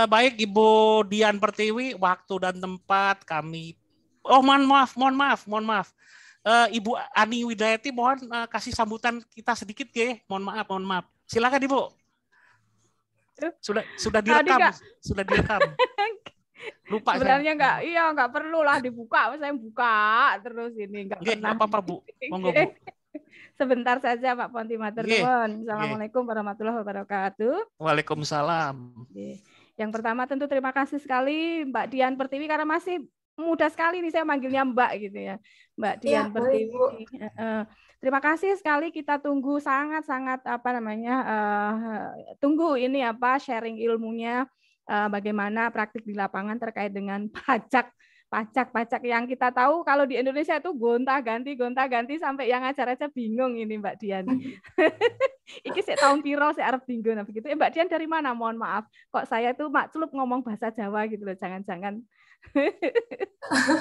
Baik Ibu Dian Pertiwi, waktu dan tempat kami. Oh, mohon maaf. Ibu Ani Widayati, mohon kasih sambutan kita sedikit ya. Mohon maaf. Silakan Ibu. Sudah Tadi direkam, Kak, sudah direkam. Lupa sebenarnya saya. nggak perlu lah dibuka, saya buka terus ini nggak pernah. Nggak apa-apa Bu. Monggo Bu. Sebentar saja Pak Ponti matur Nggih. nuwun. Assalamualaikum warahmatullahi wabarakatuh. Waalaikumsalam. Yang pertama tentu terima kasih sekali Mbak Dian Pertiwi karena masih mudah sekali nih saya manggilnya Mbak gitu ya. Mbak Dian Pertiwi. Terima kasih sekali, kita tunggu sangat-sangat tunggu ini sharing ilmunya bagaimana praktik di lapangan terkait dengan pajak yang kita tahu kalau di Indonesia itu gonta-ganti sampai yang ngajar aja bingung ini Mbak Dian. Iki saya tahun piro saya arep bingung nah begitu. Mbak Dian dari mana? Mohon maaf. Kok saya tuh makclub ngomong bahasa Jawa gitu loh, jangan-jangan.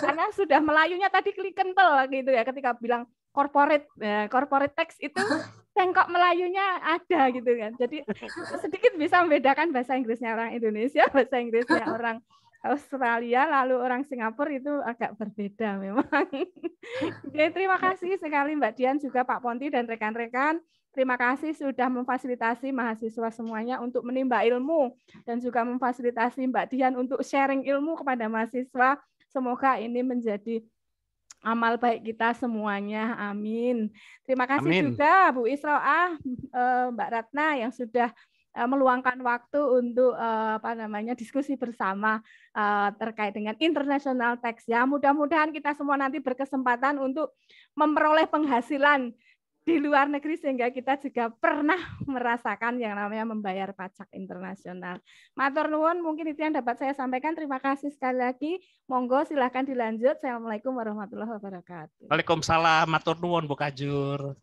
Karena sudah Melayunya tadi kental gitu ya ketika bilang corporate tax itu tengkok Melayunya ada gitu kan. Jadi sedikit bisa membedakan bahasa Inggrisnya orang Indonesia, bahasa Inggrisnya orang Australia, lalu orang Singapura itu agak berbeda memang. Oke, terima kasih sekali Mbak Dian juga Pak Ponti dan rekan-rekan. Terima kasih sudah memfasilitasi mahasiswa semuanya untuk menimba ilmu dan juga memfasilitasi Mbak Dian untuk sharing ilmu kepada mahasiswa. Semoga ini menjadi amal baik kita semuanya. Amin. Terima kasih Amin. juga Bu Isroah, Mbak Ratna yang sudah meluangkan waktu untuk diskusi bersama terkait dengan international tax ya. Mudah-mudahan kita semua nanti berkesempatan untuk memperoleh penghasilan di luar negeri sehingga kita juga pernah merasakan yang namanya membayar pajak internasional. Matur nuwun, mungkin itu yang dapat saya sampaikan. Terima kasih sekali lagi. Monggo silahkan dilanjut. Assalamualaikum warahmatullahi wabarakatuh. Waalaikumsalam, matur nuwun Bu Kajur.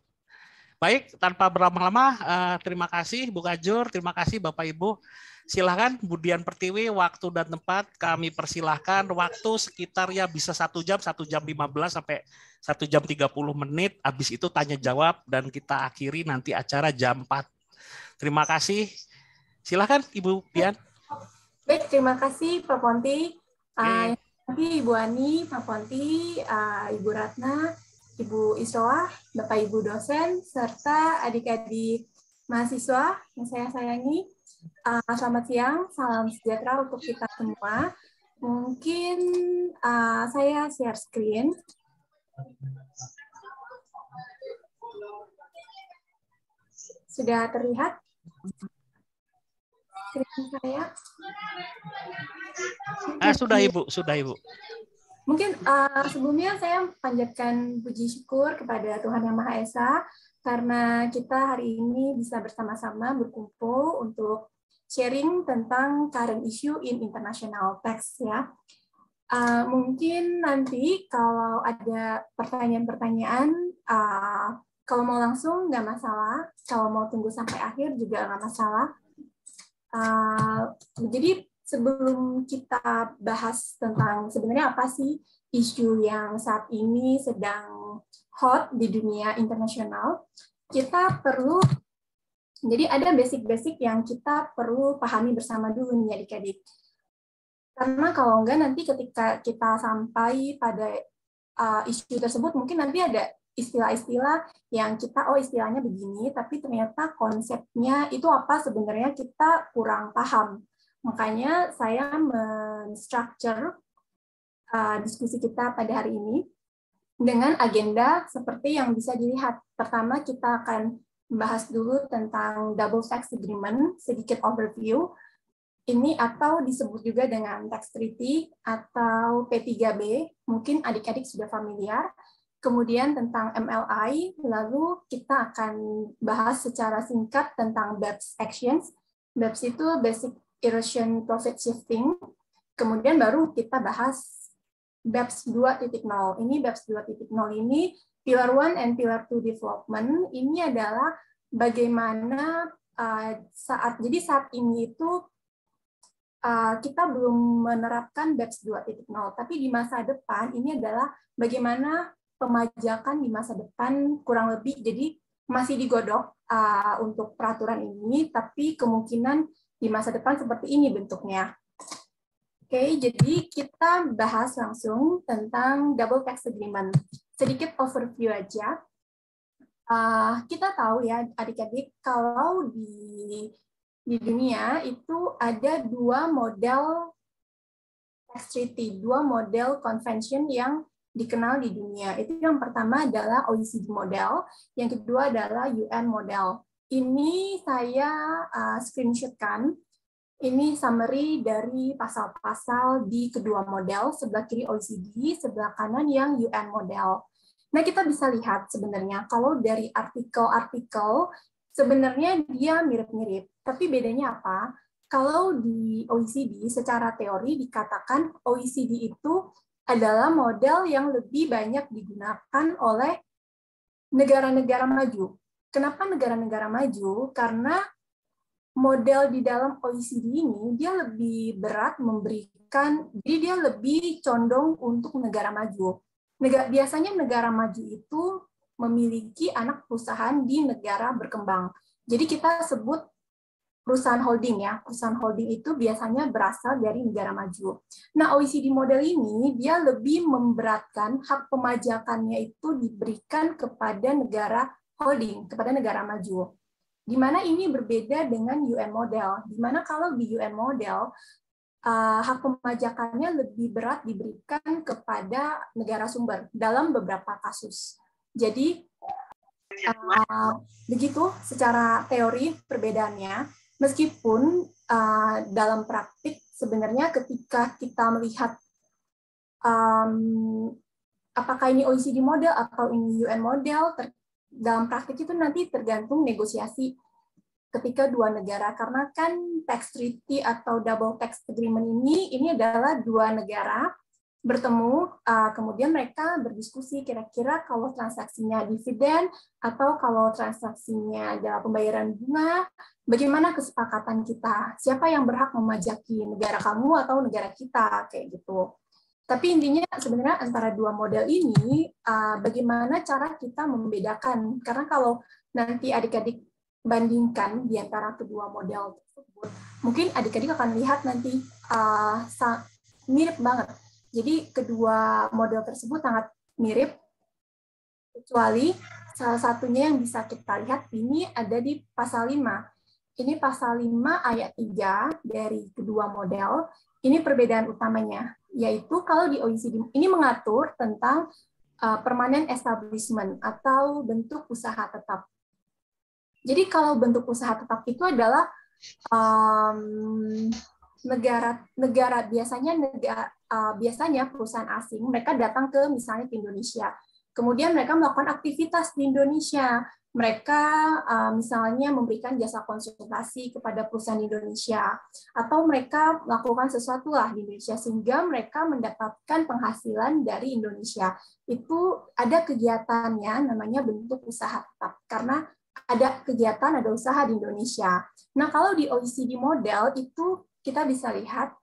Baik, tanpa berlama-lama, terima kasih Bu Kajur, terima kasih Bapak Ibu. Silahkan Bu Dian Pertiwi, waktu dan tempat kami persilahkan. Waktu sekitar ya bisa 1 jam 15 sampai 1 jam 30 menit. Habis itu tanya jawab dan kita akhiri nanti acara jam 4. Terima kasih. Silahkan Ibu Dian. Baik, terima kasih Pak Ponti. Nanti Ibu Ani, Pak Ponti, Ibu Ratna, Ibu Isroah, Bapak Ibu dosen, serta adik-adik mahasiswa yang saya sayangi. Selamat siang, salam sejahtera untuk kita semua. Mungkin saya share screen. Sudah terlihat screen saya? Sudah Ibu. Mungkin sebelumnya saya panjatkan puji syukur kepada Tuhan Yang Maha Esa karena kita hari ini bisa bersama-sama berkumpul untuk sharing tentang current issue in international tax ya. Mungkin nanti kalau ada pertanyaan-pertanyaan, kalau mau langsung nggak masalah, kalau mau tunggu sampai akhir juga nggak masalah. Jadi sebelum kita bahas tentang sebenarnya apa sih isu yang saat ini sedang hot di dunia internasional, kita perlu, jadi ada basic-basic yang kita perlu pahami bersama dulu nih adik-adik. Karena kalau enggak nanti ketika kita sampai pada isu tersebut, mungkin nanti ada istilah-istilah yang kita, istilahnya begini, tapi ternyata konsepnya itu apa sebenarnya kita kurang paham. Makanya saya men-structure diskusi kita pada hari ini dengan agenda seperti yang bisa dilihat. Pertama, kita akan membahas dulu tentang double tax agreement, sedikit overview. Ini atau disebut juga dengan tax treaty atau P3B, mungkin adik-adik sudah familiar. Kemudian tentang MLI, lalu kita akan bahas secara singkat tentang BEPS actions. BEPS itu Basic Erosion Profit Shifting. Kemudian baru kita bahas BEPS 2.0. Ini BEPS 2.0 ini Pillar 1 and Pillar 2 Development. Ini adalah bagaimana saat ini itu kita belum menerapkan BEPS 2.0, tapi di masa depan ini adalah bagaimana pemajakan di masa depan kurang lebih, jadi masih digodok untuk peraturan ini, tapi kemungkinan di masa depan seperti ini bentuknya. Oke, jadi kita bahas langsung tentang double tax agreement. Sedikit overview aja. Kita tahu ya adik-adik, kalau di dunia itu ada dua model tax treaty, dua model convention yang dikenal di dunia. Itu yang pertama adalah OECD model, yang kedua adalah UN model. Ini saya screenshotkan. Ini summary dari pasal-pasal di kedua model, sebelah kiri OECD, sebelah kanan yang UN model. Nah, kita bisa lihat sebenarnya kalau dari artikel-artikel sebenarnya dia mirip-mirip. Tapi bedanya apa? Kalau di OECD secara teori dikatakan OECD itu adalah model yang lebih banyak digunakan oleh negara-negara maju. Kenapa negara-negara maju? Karena model di dalam OECD ini dia lebih berat memberikan, jadi dia lebih condong untuk negara maju. Biasanya negara maju itu memiliki anak perusahaan di negara berkembang. Jadi kita sebut perusahaan holding ya. Perusahaan holding itu biasanya berasal dari negara maju. Nah, OECD model ini dia lebih memberatkan hak pemajakannya itu diberikan kepada negara holding, kepada negara maju. Di mana ini berbeda dengan UN model, di mana kalau di UN model hak pemajakannya lebih berat diberikan kepada negara sumber dalam beberapa kasus. Jadi begitu secara teori perbedaannya, meskipun dalam praktik sebenarnya ketika kita melihat apakah ini OECD model atau ini UN model, dalam praktik itu nanti tergantung negosiasi ketika dua negara, karena kan tax treaty atau double tax agreement ini adalah dua negara bertemu, kemudian mereka berdiskusi kira-kira kalau transaksinya dividen atau kalau transaksinya adalah pembayaran bunga, bagaimana kesepakatan kita, siapa yang berhak memajaki, negara kamu atau negara kita, kayak gitu. Tapi intinya sebenarnya antara dua model ini, bagaimana cara kita membedakan. Karena kalau nanti adik-adik bandingkan di antara kedua model tersebut, mungkin adik-adik akan lihat nanti mirip banget. Jadi kedua model tersebut sangat mirip, kecuali salah satunya yang bisa kita lihat ini ada di pasal 5. Ini pasal 5 ayat 3 dari kedua model. Ini perbedaan utamanya, yaitu kalau di OECD ini mengatur tentang permanent establishment atau bentuk usaha tetap. Jadi kalau bentuk usaha tetap itu adalah negara biasanya perusahaan asing mereka datang ke misalnya ke Indonesia, kemudian mereka melakukan aktivitas di Indonesia. Mereka misalnya memberikan jasa konsultasi kepada perusahaan Indonesia, atau mereka melakukan sesuatu lah di Indonesia sehingga mereka mendapatkan penghasilan dari Indonesia. Itu ada kegiatannya namanya bentuk usaha tetap, karena ada kegiatan, ada usaha di Indonesia. Nah, kalau di OECD model itu kita bisa lihat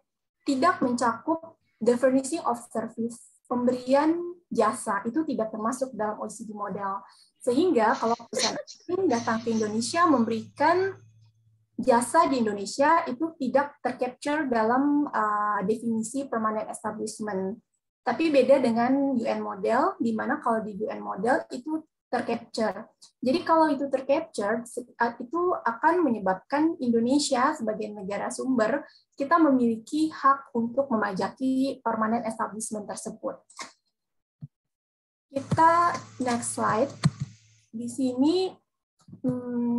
tidak mencakup the furnishing of service, pemberian jasa itu tidak termasuk dalam OECD model. Sehingga kalau perusahaan asing datang ke Indonesia memberikan jasa di Indonesia itu tidak tercapture dalam definisi permanent establishment. Tapi beda dengan UN model, di mana kalau di UN model itu tercapture. Jadi kalau itu tercapture, itu akan menyebabkan Indonesia sebagai negara sumber, kita memiliki hak untuk memajaki permanent establishment tersebut. Kita next slide. Di sini,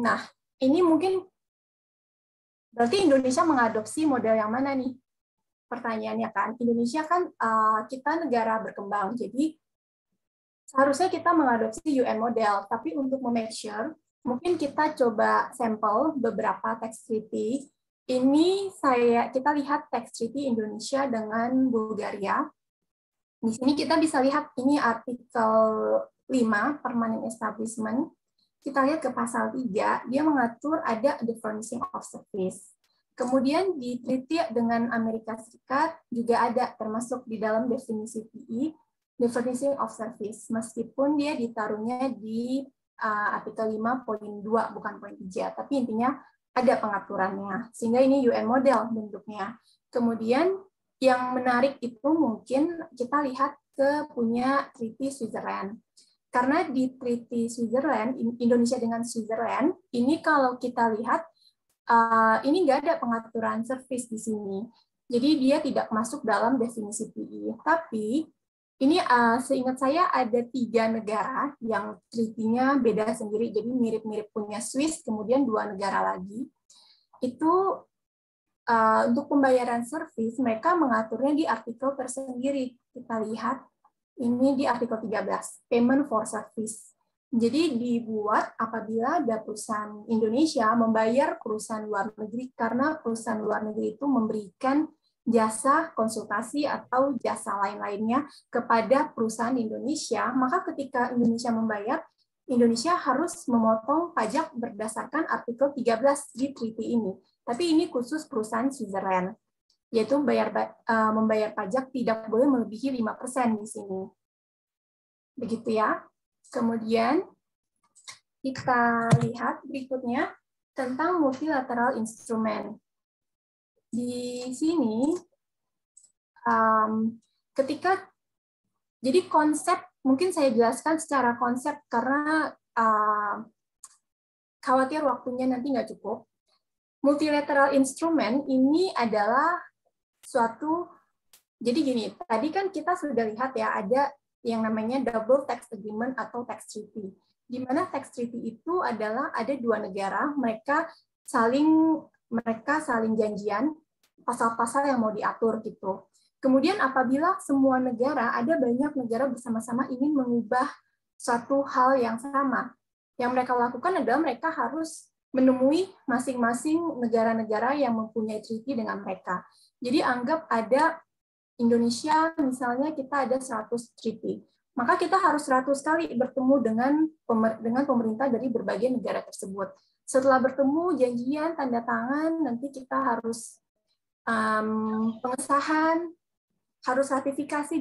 nah ini mungkin berarti Indonesia mengadopsi model yang mana nih? Pertanyaannya kan, Indonesia kan kita negara berkembang, jadi seharusnya kita mengadopsi UN model, tapi untuk make sure, mungkin kita coba sampel beberapa tax treaty. Ini kita lihat tax treaty Indonesia dengan Bulgaria. Di sini kita bisa lihat ini artikel 5, permanent establishment. Kita lihat ke pasal 3, dia mengatur ada the furnishing of service. Kemudian di treaty dengan Amerika Serikat juga ada termasuk di dalam definisi PI, the furnishing of service, meskipun dia ditaruhnya di artikel 5 poin 2 bukan poin 3, tapi intinya ada pengaturannya. Sehingga ini UN model bentuknya. Kemudian yang menarik itu mungkin kita lihat ke punya Treaty Switzerland. Karena di Treaty Switzerland, Indonesia dengan Switzerland, ini kalau kita lihat, ini nggak ada pengaturan service di sini. Jadi dia tidak masuk dalam definisi PI. Tapi ini seingat saya ada 3 negara yang treaty-nya beda sendiri, jadi mirip-mirip punya Swiss, kemudian 2 negara lagi. Itu untuk pembayaran service, mereka mengaturnya di artikel tersendiri. Kita lihat, ini di artikel 13, Payment for Service. Jadi dibuat apabila ada perusahaan Indonesia membayar perusahaan luar negeri karena perusahaan luar negeri itu memberikan jasa konsultasi atau jasa lain-lainnya kepada perusahaan Indonesia, maka ketika Indonesia membayar, Indonesia harus memotong pajak berdasarkan artikel 13 di treaty ini. Tapi ini khusus perusahaan Switzerland, yaitu membayar pajak tidak boleh melebihi 5% di sini. Begitu ya. Kemudian kita lihat berikutnya tentang multilateral instrument. Di sini, jadi konsep, mungkin saya jelaskan secara konsep karena khawatir waktunya nanti nggak cukup. Multilateral instrument ini adalah suatu, jadi gini, tadi kan kita sudah lihat ya, ada yang namanya double tax agreement atau tax treaty. Di mana tax treaty itu adalah ada 2 negara, mereka saling janjian pasal-pasal yang mau diatur gitu. Kemudian apabila semua negara, ada banyak negara bersama-sama ingin mengubah suatu hal yang sama, yang mereka lakukan adalah mereka harus menemui masing-masing negara-negara yang mempunyai treaty dengan mereka. Jadi anggap ada Indonesia, misalnya kita ada 100 treaty. Maka kita harus 100 kali bertemu dengan pemerintah dari berbagai negara tersebut. Setelah bertemu, janjian, tanda tangan, nanti kita harus pengesahan, harus ratifikasi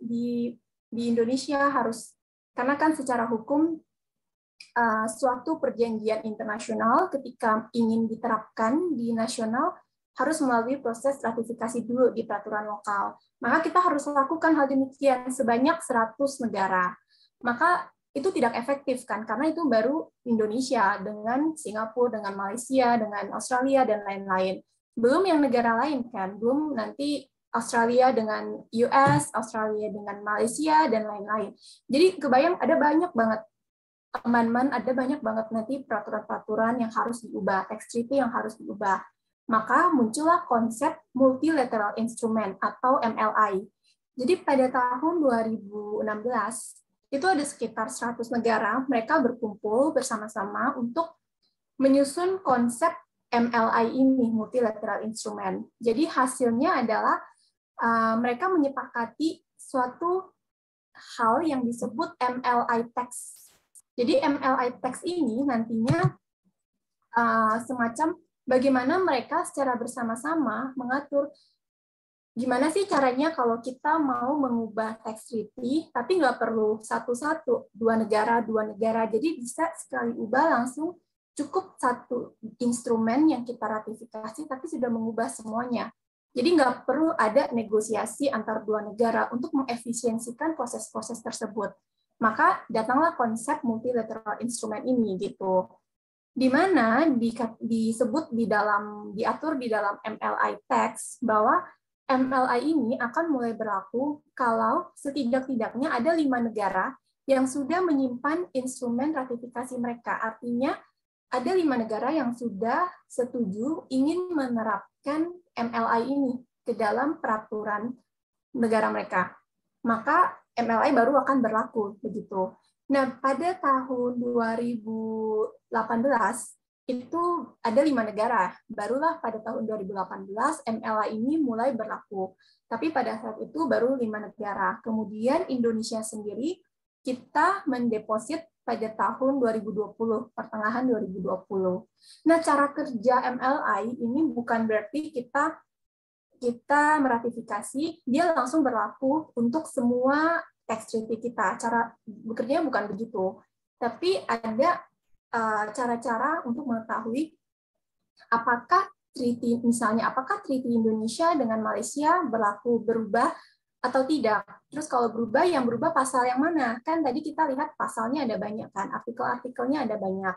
di Indonesia, harus, karena kan secara hukum suatu perjanjian internasional ketika ingin diterapkan di nasional harus melalui proses ratifikasi dulu di peraturan lokal. Maka kita harus lakukan hal demikian sebanyak 100 negara. Maka itu tidak efektif kan, karena itu baru Indonesia dengan Singapura, dengan Malaysia, dengan Australia, dan lain-lain. Belum yang negara lain kan, belum nanti Australia dengan US, Australia dengan Malaysia, dan lain-lain. Jadi kebayang ada banyak banget amendment, ada banyak banget nanti peraturan-peraturan yang harus diubah, tax treaty yang harus diubah. Maka muncullah konsep multilateral instrument atau MLI. Jadi pada tahun 2016, itu ada sekitar 100 negara, mereka berkumpul bersama-sama untuk menyusun konsep MLI ini, multilateral instrument. Jadi hasilnya adalah mereka menyepakati suatu hal yang disebut MLI tax. Jadi MLI tax ini nantinya semacam bagaimana mereka secara bersama-sama mengatur gimana sih caranya kalau kita mau mengubah tax treaty, tapi nggak perlu satu-satu, 2 negara, jadi bisa sekali ubah langsung, cukup satu instrumen yang kita ratifikasi, tapi sudah mengubah semuanya. Jadi nggak perlu ada negosiasi antar 2 negara untuk mengefisiensikan proses-proses tersebut. Maka datanglah konsep multilateral instrument ini gitu. Di mana disebut diatur di dalam MLI tax bahwa MLI ini akan mulai berlaku kalau setidak-tidaknya ada 5 negara yang sudah menyimpan instrumen ratifikasi mereka. Artinya ada 5 negara yang sudah setuju ingin menerapkan MLI ini ke dalam peraturan negara mereka. Maka MLI baru akan berlaku begitu. Nah, pada tahun 2018 itu ada 5 negara. Barulah pada tahun 2018 MLI ini mulai berlaku. Tapi pada saat itu baru 5 negara. Kemudian Indonesia sendiri kita mendeposit pada tahun 2020, pertengahan 2020. Nah, cara kerja MLI ini bukan berarti kita meratifikasi, dia langsung berlaku untuk semua tax treaty kita. Cara bekerjanya bukan begitu. Tapi ada cara-cara untuk mengetahui apakah treaty Indonesia dengan Malaysia berubah atau tidak. Terus kalau berubah, yang berubah pasal yang mana? Kan tadi kita lihat pasalnya ada banyak kan, artikel-artikelnya ada banyak.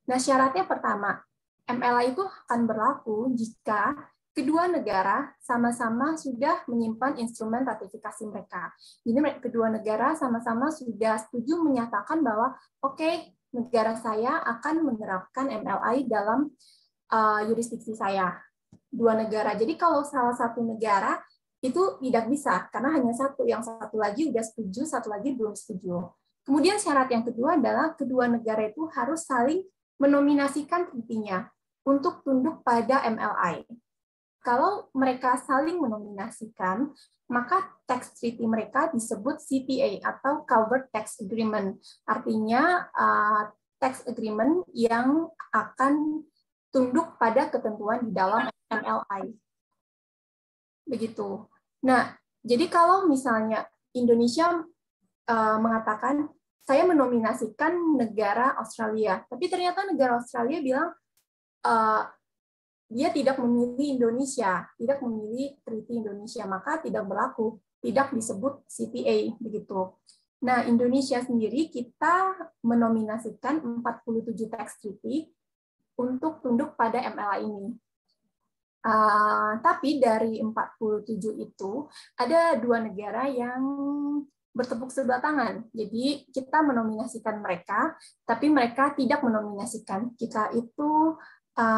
Nah, syaratnya pertama, MLA itu akan berlaku jika kedua negara sama-sama sudah menyimpan instrumen ratifikasi mereka. Jadi kedua negara sama-sama sudah setuju menyatakan bahwa oke, negara saya akan menerapkan MLA dalam yurisdiksi saya. Dua negara. Jadi kalau salah satu negara itu tidak bisa karena hanya satu, yang satu lagi udah setuju, satu lagi belum setuju. Kemudian syarat yang kedua adalah kedua negara itu harus saling menominasikan treaty-nya untuk tunduk pada MLA. Kalau mereka saling menominasikan, maka tax treaty mereka disebut CTA atau Covered Tax Agreement. Artinya tax agreement yang akan tunduk pada ketentuan di dalam MLA. Begitu. Nah, jadi kalau misalnya Indonesia mengatakan saya menominasikan negara Australia, tapi ternyata negara Australia bilang dia tidak memilih Indonesia, tidak memilih treaty Indonesia, maka tidak berlaku, tidak disebut CTA begitu. Nah, Indonesia sendiri kita menominasikan 47 tax treaty untuk tunduk pada MLA ini. Tapi dari 47 itu ada dua negara yang bertepuk sebelah tangan. Jadi kita menominasikan mereka, tapi mereka tidak menominasikan kita itu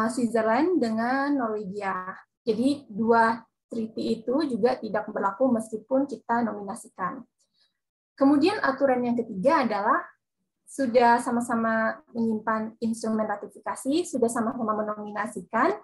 Switzerland dengan Norwegia. Jadi dua treaty itu juga tidak berlaku meskipun kita nominasikan. Kemudian aturan yang ketiga adalah sudah sama-sama menyimpan instrumen ratifikasi, sudah sama-sama menominasikan,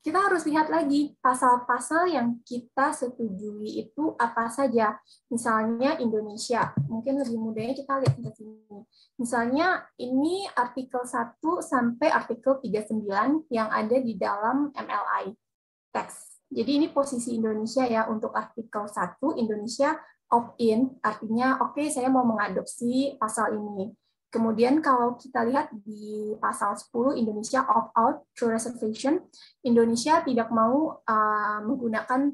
kita harus lihat lagi pasal-pasal yang kita setujui itu apa saja. Misalnya Indonesia, mungkin lebih mudahnya kita lihat di sini. Misalnya ini artikel 1 sampai artikel 39 yang ada di dalam MLA text. Jadi ini posisi Indonesia ya untuk artikel 1, Indonesia opt-in, artinya oke, saya mau mengadopsi pasal ini. Kemudian kalau kita lihat di pasal 10 Indonesia opt-out through reservation, Indonesia tidak mau menggunakan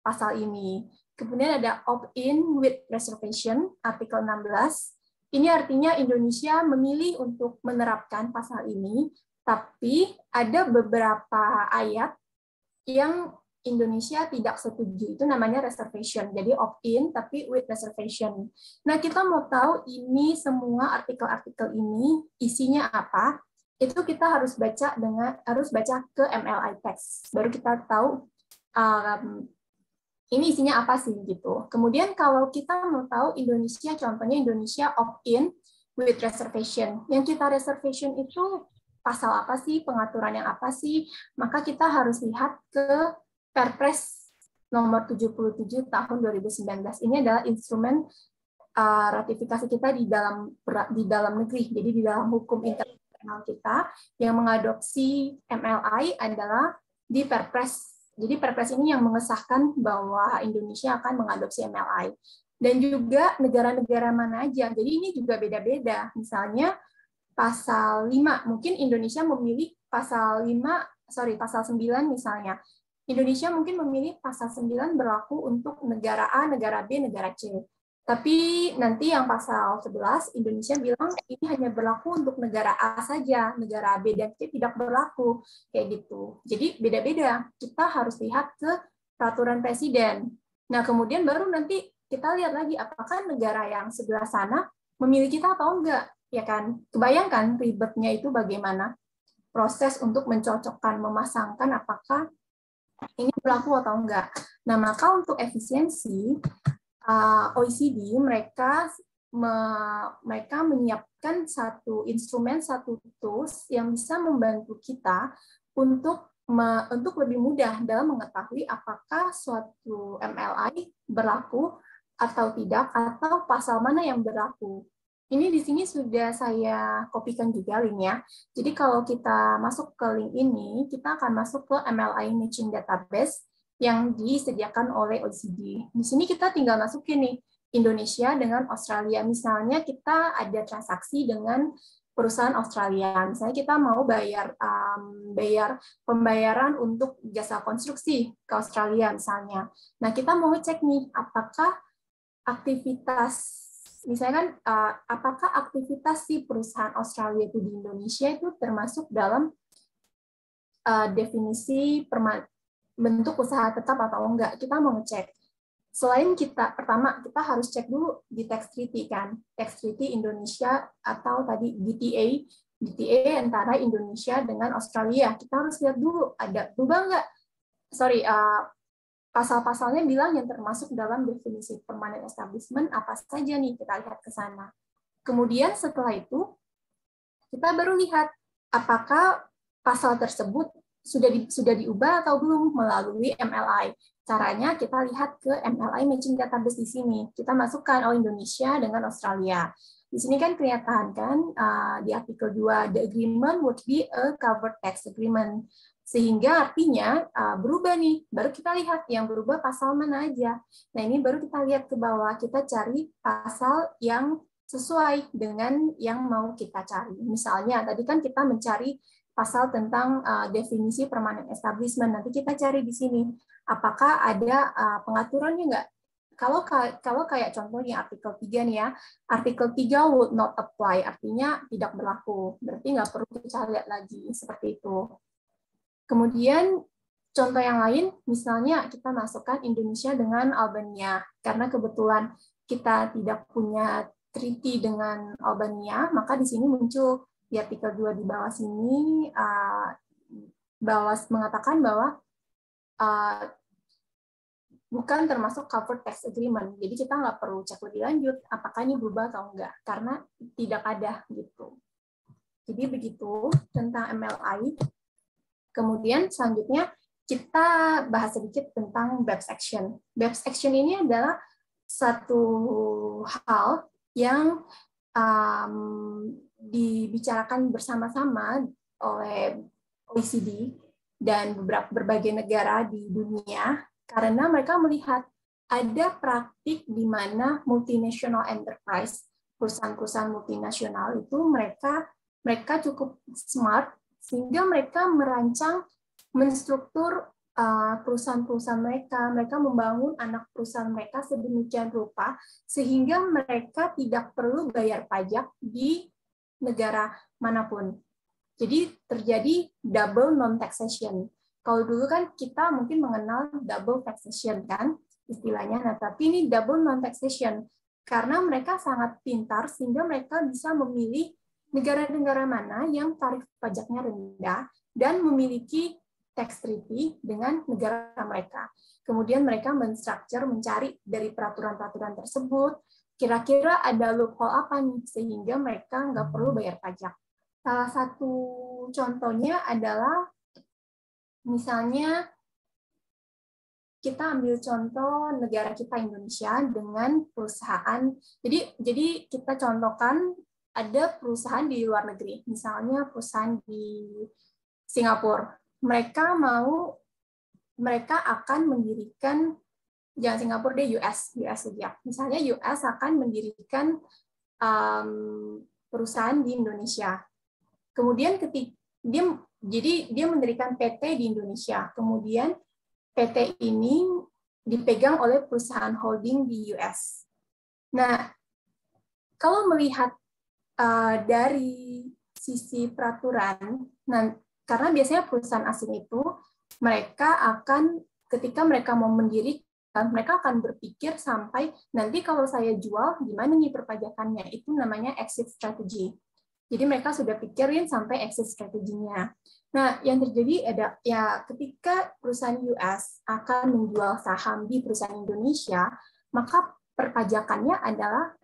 pasal ini. Kemudian ada opt-in with reservation, artikel 16. Ini artinya Indonesia memilih untuk menerapkan pasal ini, tapi ada beberapa ayat yang Indonesia tidak setuju, itu namanya reservation. Jadi opt-in tapi with reservation. Nah, kita mau tahu ini semua artikel-artikel ini isinya apa? Itu kita harus baca ke MLA text. Baru kita tahu ini isinya apa sih gitu. Kemudian kalau kita mau tahu Indonesia, contohnya Indonesia opt-in with reservation. Yang kita reservation itu pasal apa sih, pengaturan yang apa sih? Maka kita harus lihat ke Perpres nomor 77 tahun 2019. Ini adalah instrumen ratifikasi kita di dalam negeri. Jadi di dalam hukum internasional kita yang mengadopsi MLA adalah di Perpres. Jadi Perpres ini yang mengesahkan bahwa Indonesia akan mengadopsi MLA. Dan juga negara-negara mana aja. Jadi ini juga beda-beda. Misalnya pasal 5, mungkin Indonesia memilih pasal 9 misalnya. Indonesia mungkin memilih pasal 9 berlaku untuk negara A, negara B, negara C. Tapi nanti yang pasal 11, Indonesia bilang ini hanya berlaku untuk negara A saja, negara B dan C tidak berlaku. Kayak gitu. Jadi beda-beda. Kita harus lihat ke peraturan presiden. Nah, kemudian baru nanti kita lihat lagi apakah negara yang sebelah sana memilih kita atau enggak. Ya kan? Kebayangkan ribetnya itu bagaimana? Proses untuk mencocokkan, memasangkan apakah ini berlaku atau enggak. Nah, maka untuk efisiensi, OECD mereka menyiapkan satu instrumen, satu tools yang bisa membantu kita untuk lebih mudah dalam mengetahui apakah suatu MLA berlaku atau tidak, atau pasal mana yang berlaku. Ini di sini sudah saya kopikan juga linknya. Jadi kalau kita masuk ke link ini, kita akan masuk ke MLA Matching Database yang disediakan oleh OECD. Di sini kita tinggal masukin nih Indonesia dengan Australia. Misalnya kita ada transaksi dengan perusahaan Australia. Misalnya kita mau bayar pembayaran untuk jasa konstruksi ke Australia misalnya. Nah, kita mau cek nih apakah aktivitas misalnya kan apakah aktivitas si perusahaan Australia itu di Indonesia itu termasuk dalam definisi bentuk usaha tetap atau enggak. Kita mau ngecek. Selain pertama kita harus cek dulu di tax treaty kan, tax treaty Indonesia atau tadi DTA antara Indonesia dengan Australia. Kita harus lihat dulu ada berubah nggak, pasal-pasalnya bilang yang termasuk dalam definisi permanent establishment apa saja nih, kita lihat ke sana. Kemudian setelah itu kita baru lihat apakah pasal tersebut sudah diubah atau belum melalui MLI. Caranya kita lihat ke MLI Matching Database di sini. Kita masukkan Indonesia dengan Australia. Di sini kan kelihatan kan di artikel 2, the agreement would be a covered tax agreement. Sehingga artinya berubah nih. Baru kita lihat yang berubah pasal mana aja. Nah ini baru kita lihat ke bawah. Kita cari pasal yang sesuai dengan yang mau kita cari. Misalnya tadi kan kita mencari pasal tentang definisi permanent establishment. Nanti kita cari di sini, apakah ada pengaturannya nggak? Kalau kayak contohnya artikel 3 nih ya, artikel 3 would not apply, artinya tidak berlaku. Berarti nggak perlu kita lihat lagi, seperti itu. Kemudian contoh yang lain, misalnya kita masukkan Indonesia dengan Albania. Karena kebetulan kita tidak punya treaty dengan Albania, maka di sini muncul di artikel 2 di bawah sini mengatakan bahwa bukan termasuk covered tax agreement. Jadi kita nggak perlu cek lebih lanjut apakah ini berubah atau enggak, karena tidak ada gitu. Jadi begitu tentang MLI. Kemudian selanjutnya kita bahas sedikit tentang BEPS Action. BEPS Action ini adalah satu hal yang dibicarakan bersama-sama oleh OECD dan berbagai negara di dunia karena mereka melihat ada praktik di mana multinational enterprise, perusahaan-perusahaan multinasional itu mereka cukup smart sehingga mereka merancang menstruktur perusahaan-perusahaan mereka membangun anak perusahaan mereka sedemikian rupa sehingga mereka tidak perlu bayar pajak di negara manapun. Jadi terjadi double non-taxation. Kalau dulu kan kita mungkin mengenal double taxation kan istilahnya, nah tapi ini double non-taxation karena mereka sangat pintar sehingga mereka bisa memilih negara-negara mana yang tarif pajaknya rendah dan memiliki tax treaty dengan negara mereka. Kemudian mereka mencari dari peraturan-peraturan tersebut, kira-kira ada loophole apa nih, sehingga mereka nggak perlu bayar pajak. Salah satu contohnya adalah, misalnya, kita ambil contoh negara kita Indonesia dengan perusahaan, jadi kita contohkan ada perusahaan di luar negeri, misalnya perusahaan di Singapura. Mereka akan mendirikan, jangan Singapura deh, US saja. Misalnya US akan mendirikan perusahaan di Indonesia. Kemudian dia mendirikan PT di Indonesia. Kemudian PT ini dipegang oleh perusahaan holding di US. Nah, kalau melihat dari sisi peraturan, karena biasanya perusahaan asing itu ketika mereka mau mendirikan, mereka akan berpikir sampai nanti kalau saya jual gimana nih perpajakannya, itu namanya exit strategy. Jadi mereka sudah pikirin sampai exit strateginya. Nah, yang terjadi ketika perusahaan US akan menjual saham di perusahaan Indonesia, maka perpajakannya adalah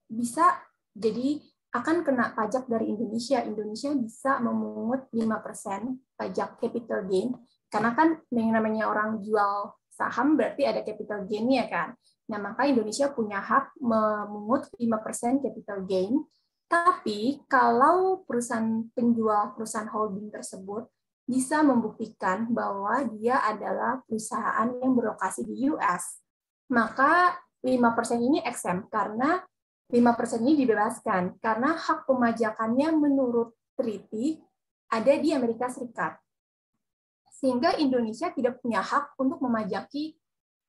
bisa jadi akan kena pajak dari Indonesia. Indonesia bisa memungut 5% pajak capital gain, karena kan yang namanya orang jual saham berarti ada capital gain-nya kan. Nah, maka Indonesia punya hak memungut 5% capital gain. Tapi kalau penjual perusahaan holding tersebut bisa membuktikan bahwa dia adalah perusahaan yang berlokasi di US, maka 5% ini exempt karena 5% ini dibebaskan karena hak pemajakannya menurut treaty ada di Amerika Serikat. Sehingga Indonesia tidak punya hak untuk memajaki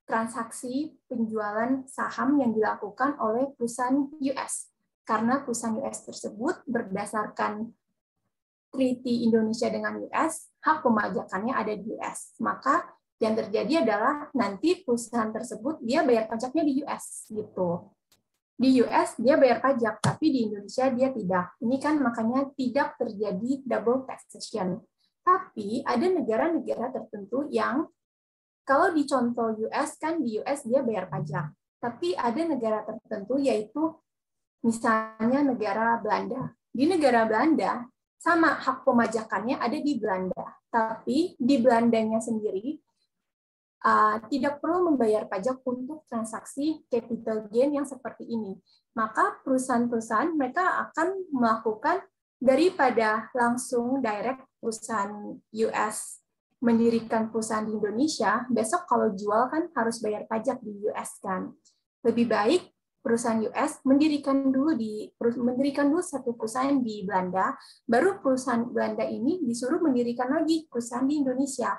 transaksi penjualan saham yang dilakukan oleh perusahaan US. Karena perusahaan US tersebut berdasarkan treaty Indonesia dengan US, hak pemajakannya ada di US. Maka yang terjadi adalah nanti perusahaan tersebut dia bayar pajaknya di US gitu. Di US dia bayar pajak, tapi di Indonesia dia tidak. Ini kan makanya tidak terjadi double taxation. Tapi ada negara-negara tertentu yang kalau di contoh US kan di US dia bayar pajak. Tapi ada negara tertentu yaitu misalnya negara Belanda. Di negara Belanda sama hak pemajakannya ada di Belanda. Tapi di Belandanya sendiri tidak perlu membayar pajak untuk transaksi capital gain yang seperti ini. Maka perusahaan-perusahaan mereka akan melakukan daripada langsung direct perusahaan US mendirikan perusahaan di Indonesia, besok kalau jual kan harus bayar pajak di US kan. Lebih baik perusahaan US mendirikan dulu satu perusahaan di Belanda, baru perusahaan Belanda ini disuruh mendirikan lagi perusahaan di Indonesia.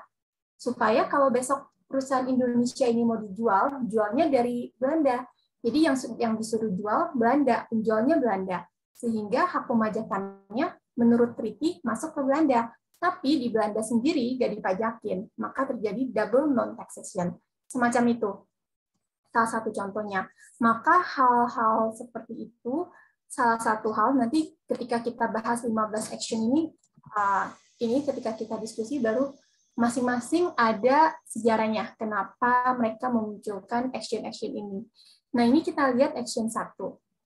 Supaya kalau besok perusahaan Indonesia ini mau dijual, jualnya dari Belanda. Jadi yang disuruh jual Belanda, penjualnya Belanda. Sehingga hak pemajakannya menurut treaty masuk ke Belanda. Tapi di Belanda sendiri nggak dipajakin, maka terjadi double non-taxation. Semacam itu. Salah satu contohnya. Maka hal-hal seperti itu, salah satu hal nanti ketika kita bahas 15 action ini ketika kita diskusi baru masing-masing ada sejarahnya, kenapa mereka memunculkan action-action ini. Nah, ini kita lihat action 1.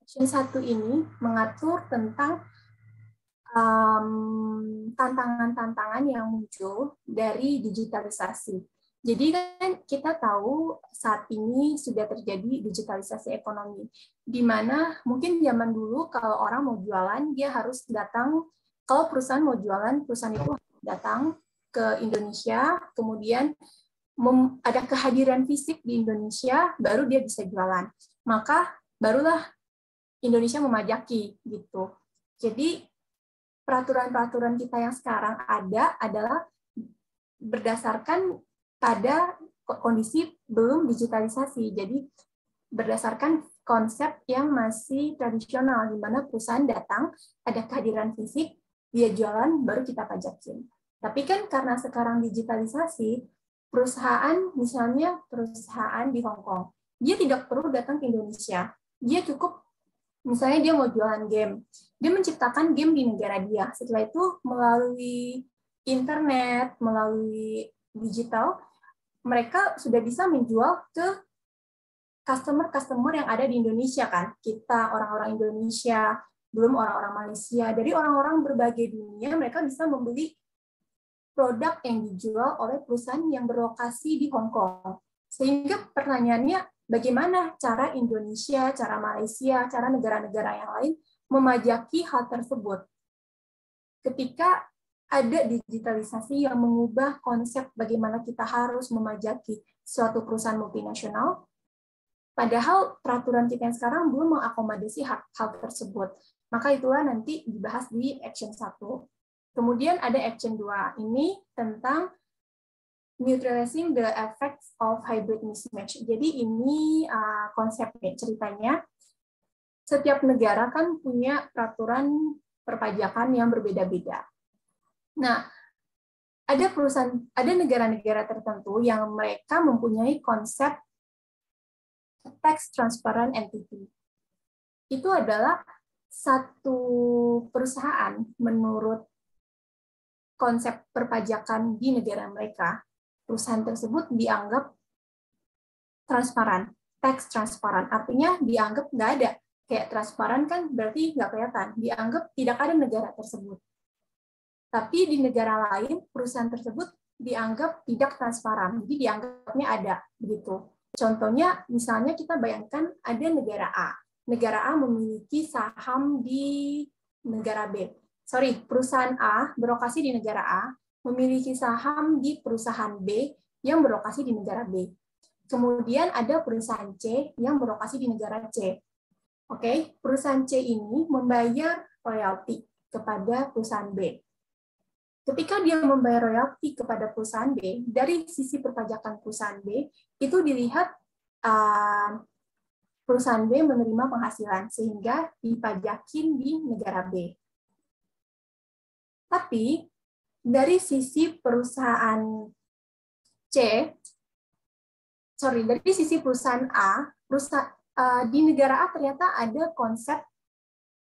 Action 1 ini mengatur tentang tantangan-tantangan yang muncul dari digitalisasi. Jadi kan kita tahu saat ini sudah terjadi digitalisasi ekonomi, di mana mungkin zaman dulu kalau orang mau jualan, dia harus datang, kalau perusahaan mau jualan, perusahaan itu datang ke Indonesia, kemudian ada kehadiran fisik di Indonesia, baru dia bisa jualan. Maka barulah Indonesia memajaki gitu. Jadi peraturan-peraturan kita yang sekarang ada adalah berdasarkan pada kondisi belum digitalisasi. Jadi berdasarkan konsep yang masih tradisional, di mana perusahaan datang, ada kehadiran fisik, dia jualan, baru kita pajakin. Tapi kan karena sekarang digitalisasi, perusahaan, misalnya perusahaan di Hong Kong, dia tidak perlu datang ke Indonesia. Dia cukup, misalnya dia mau jualan game, dia menciptakan game di negara dia. Setelah itu melalui internet, melalui digital, mereka sudah bisa menjual ke customer-customer yang ada di Indonesia kan. Kita orang-orang Indonesia, belum orang-orang Malaysia, dari orang-orang berbagai dunia, mereka bisa membeli produk yang dijual oleh perusahaan yang berlokasi di Hong Kong. Sehingga pertanyaannya, bagaimana cara Indonesia, cara Malaysia, cara negara-negara yang lain memajaki hal tersebut? Ketika ada digitalisasi yang mengubah konsep bagaimana kita harus memajaki suatu perusahaan multinasional, padahal peraturan kita yang sekarang belum mengakomodasi hal tersebut. Maka itulah nanti dibahas di action 1. Kemudian ada action 2, ini tentang neutralizing the effects of hybrid mismatch. Jadi ini konsepnya, ceritanya, setiap negara kan punya peraturan perpajakan yang berbeda-beda. Nah, ada negara-negara tertentu yang mereka mempunyai konsep tax transparent entity. Itu adalah satu perusahaan menurut konsep perpajakan di negara mereka, perusahaan tersebut dianggap transparan, tax transparan, artinya dianggap nggak ada. Kayak transparan kan berarti nggak kelihatan, dianggap tidak ada negara tersebut. Tapi di negara lain, perusahaan tersebut dianggap tidak transparan, jadi dianggapnya ada. Begitu. Contohnya, misalnya kita bayangkan ada negara A. Negara A memiliki saham di negara B. Perusahaan A berlokasi di negara A, memiliki saham di perusahaan B yang berlokasi di negara B. Kemudian ada perusahaan C yang berlokasi di negara C. Oke, perusahaan C ini membayar royalti kepada perusahaan B. Ketika dia membayar royalti kepada perusahaan B, dari sisi perpajakan perusahaan B, itu dilihat perusahaan B menerima penghasilan, sehingga dipajakin di negara B. Tapi, dari sisi perusahaan dari sisi perusahaan A, di negara A ternyata ada konsep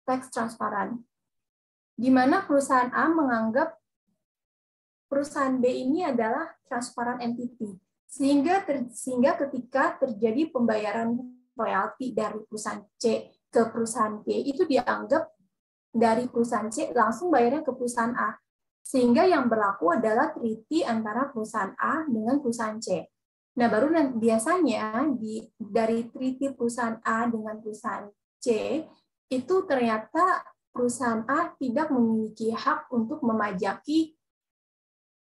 tax transparan, di mana perusahaan A menganggap perusahaan B ini adalah transparan entity, sehingga ketika terjadi pembayaran royalti dari perusahaan C ke perusahaan B, itu dianggap dari perusahaan C langsung bayarnya ke perusahaan A, sehingga yang berlaku adalah treaty antara perusahaan A dengan perusahaan C. Nah, baru biasanya dari treaty perusahaan A dengan perusahaan C, itu ternyata perusahaan A tidak memiliki hak untuk memajaki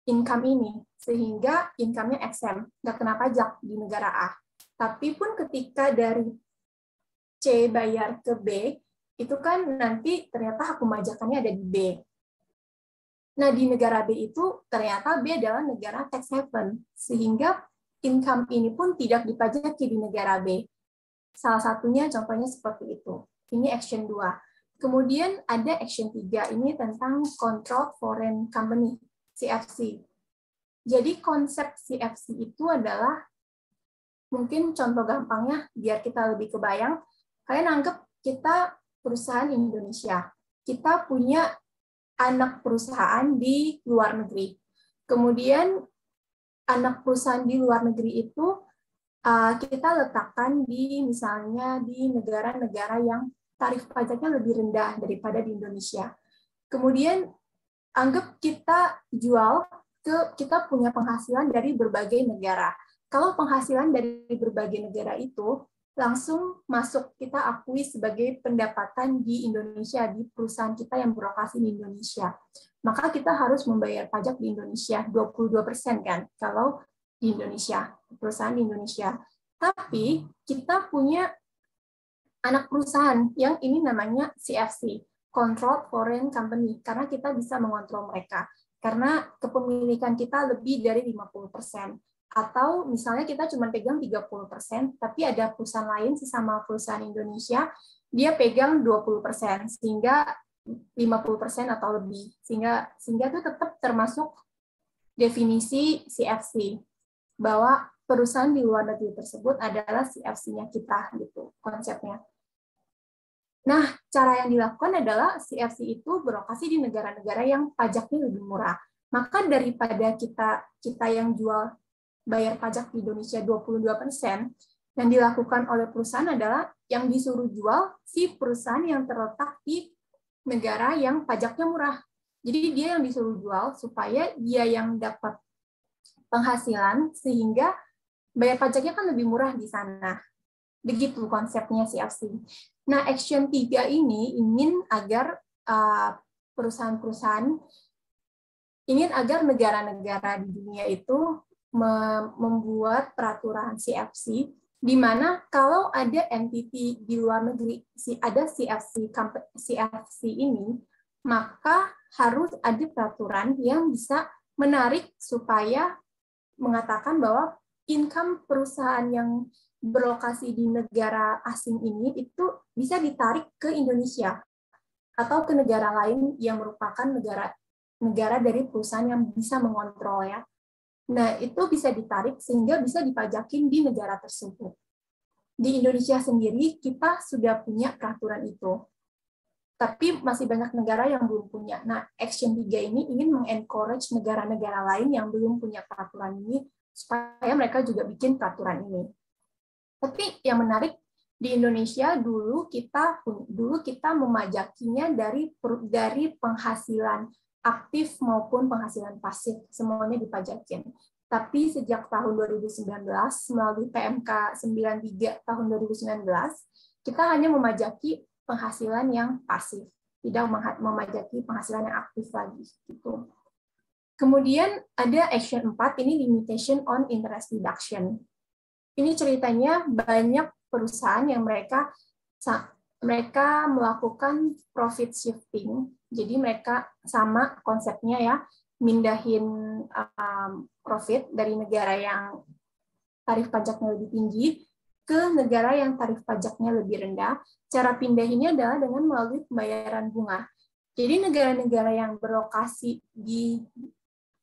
income ini, sehingga income-nya exempt, nggak kena pajak di negara A. Tapi pun ketika dari C bayar ke B, itu kan nanti ternyata hak pemajakannya ada di B. Nah, di negara B itu ternyata B adalah negara tax haven, sehingga income ini pun tidak dipajaki di negara B. Salah satunya contohnya seperti itu. Ini action 2. Kemudian ada action 3, ini tentang control foreign company, CFC. Jadi konsep CFC itu adalah, mungkin contoh gampangnya biar kita lebih kebayang, kalian anggap kita perusahaan Indonesia, kita punya anak perusahaan di luar negeri. Kemudian anak perusahaan di luar negeri itu kita letakkan misalnya di negara-negara yang tarif pajaknya lebih rendah daripada di Indonesia. Kemudian anggap kita kita punya penghasilan dari berbagai negara. Kalau penghasilan dari berbagai negara itu langsung masuk, kita akui sebagai pendapatan di Indonesia, di perusahaan kita yang berlokasi di Indonesia. Maka kita harus membayar pajak di Indonesia 22% kan, kalau di Indonesia, perusahaan di Indonesia. Tapi kita punya anak perusahaan yang ini namanya CFC, Controlled Foreign Company, karena kita bisa mengontrol mereka. Karena kepemilikan kita lebih dari 50%. Atau misalnya kita cuma pegang 30%, tapi ada perusahaan lain sesama perusahaan Indonesia, dia pegang 20%, sehingga 50% atau lebih. Sehingga itu tetap termasuk definisi CFC, bahwa perusahaan di luar negeri tersebut adalah CFC-nya kita, gitu konsepnya. Nah, cara yang dilakukan adalah CFC itu berlokasi di negara-negara yang pajaknya lebih murah. Maka daripada kita yang jual bayar pajak di Indonesia 22%, yang dilakukan oleh perusahaan adalah yang disuruh jual si perusahaan yang terletak di negara yang pajaknya murah. Jadi dia yang disuruh jual supaya dia yang dapat penghasilan, sehingga bayar pajaknya kan lebih murah di sana. Begitu konsepnya CFC. Nah, Action 3 ini ingin agar perusahaan-perusahaan ingin agar negara-negara di dunia itu membuat peraturan CFC, di mana kalau ada entity di luar negeri, ada CFC ini, maka harus ada peraturan yang bisa menarik supaya mengatakan bahwa income perusahaan yang berlokasi di negara asing ini itu bisa ditarik ke Indonesia atau ke negara lain yang merupakan negara dari perusahaan yang bisa mengontrol ya. Nah, itu bisa ditarik sehingga bisa dipajakin di negara tersebut. Di Indonesia sendiri kita sudah punya peraturan itu. Tapi masih banyak negara yang belum punya. Nah, Action 3 ini ingin mengencourage negara-negara lain yang belum punya peraturan ini supaya mereka juga bikin peraturan ini. Tapi yang menarik, di Indonesia dulu kita memajakinya dari penghasilan aktif maupun penghasilan pasif, semuanya dipajakin. Tapi sejak tahun 2019 melalui PMK 93 tahun 2019, kita hanya memajaki penghasilan yang pasif, tidak memajaki penghasilan yang aktif lagi gitu. Kemudian ada Action 4, ini Limitation on Interest Deduction. Ini ceritanya banyak perusahaan yang mereka mereka melakukan profit shifting. Jadi mereka sama konsepnya ya, mindahin profit dari negara yang tarif pajaknya lebih tinggi ke negara yang tarif pajaknya lebih rendah. Cara pindahinnya adalah dengan melalui pembayaran bunga. Jadi negara-negara yang berlokasi di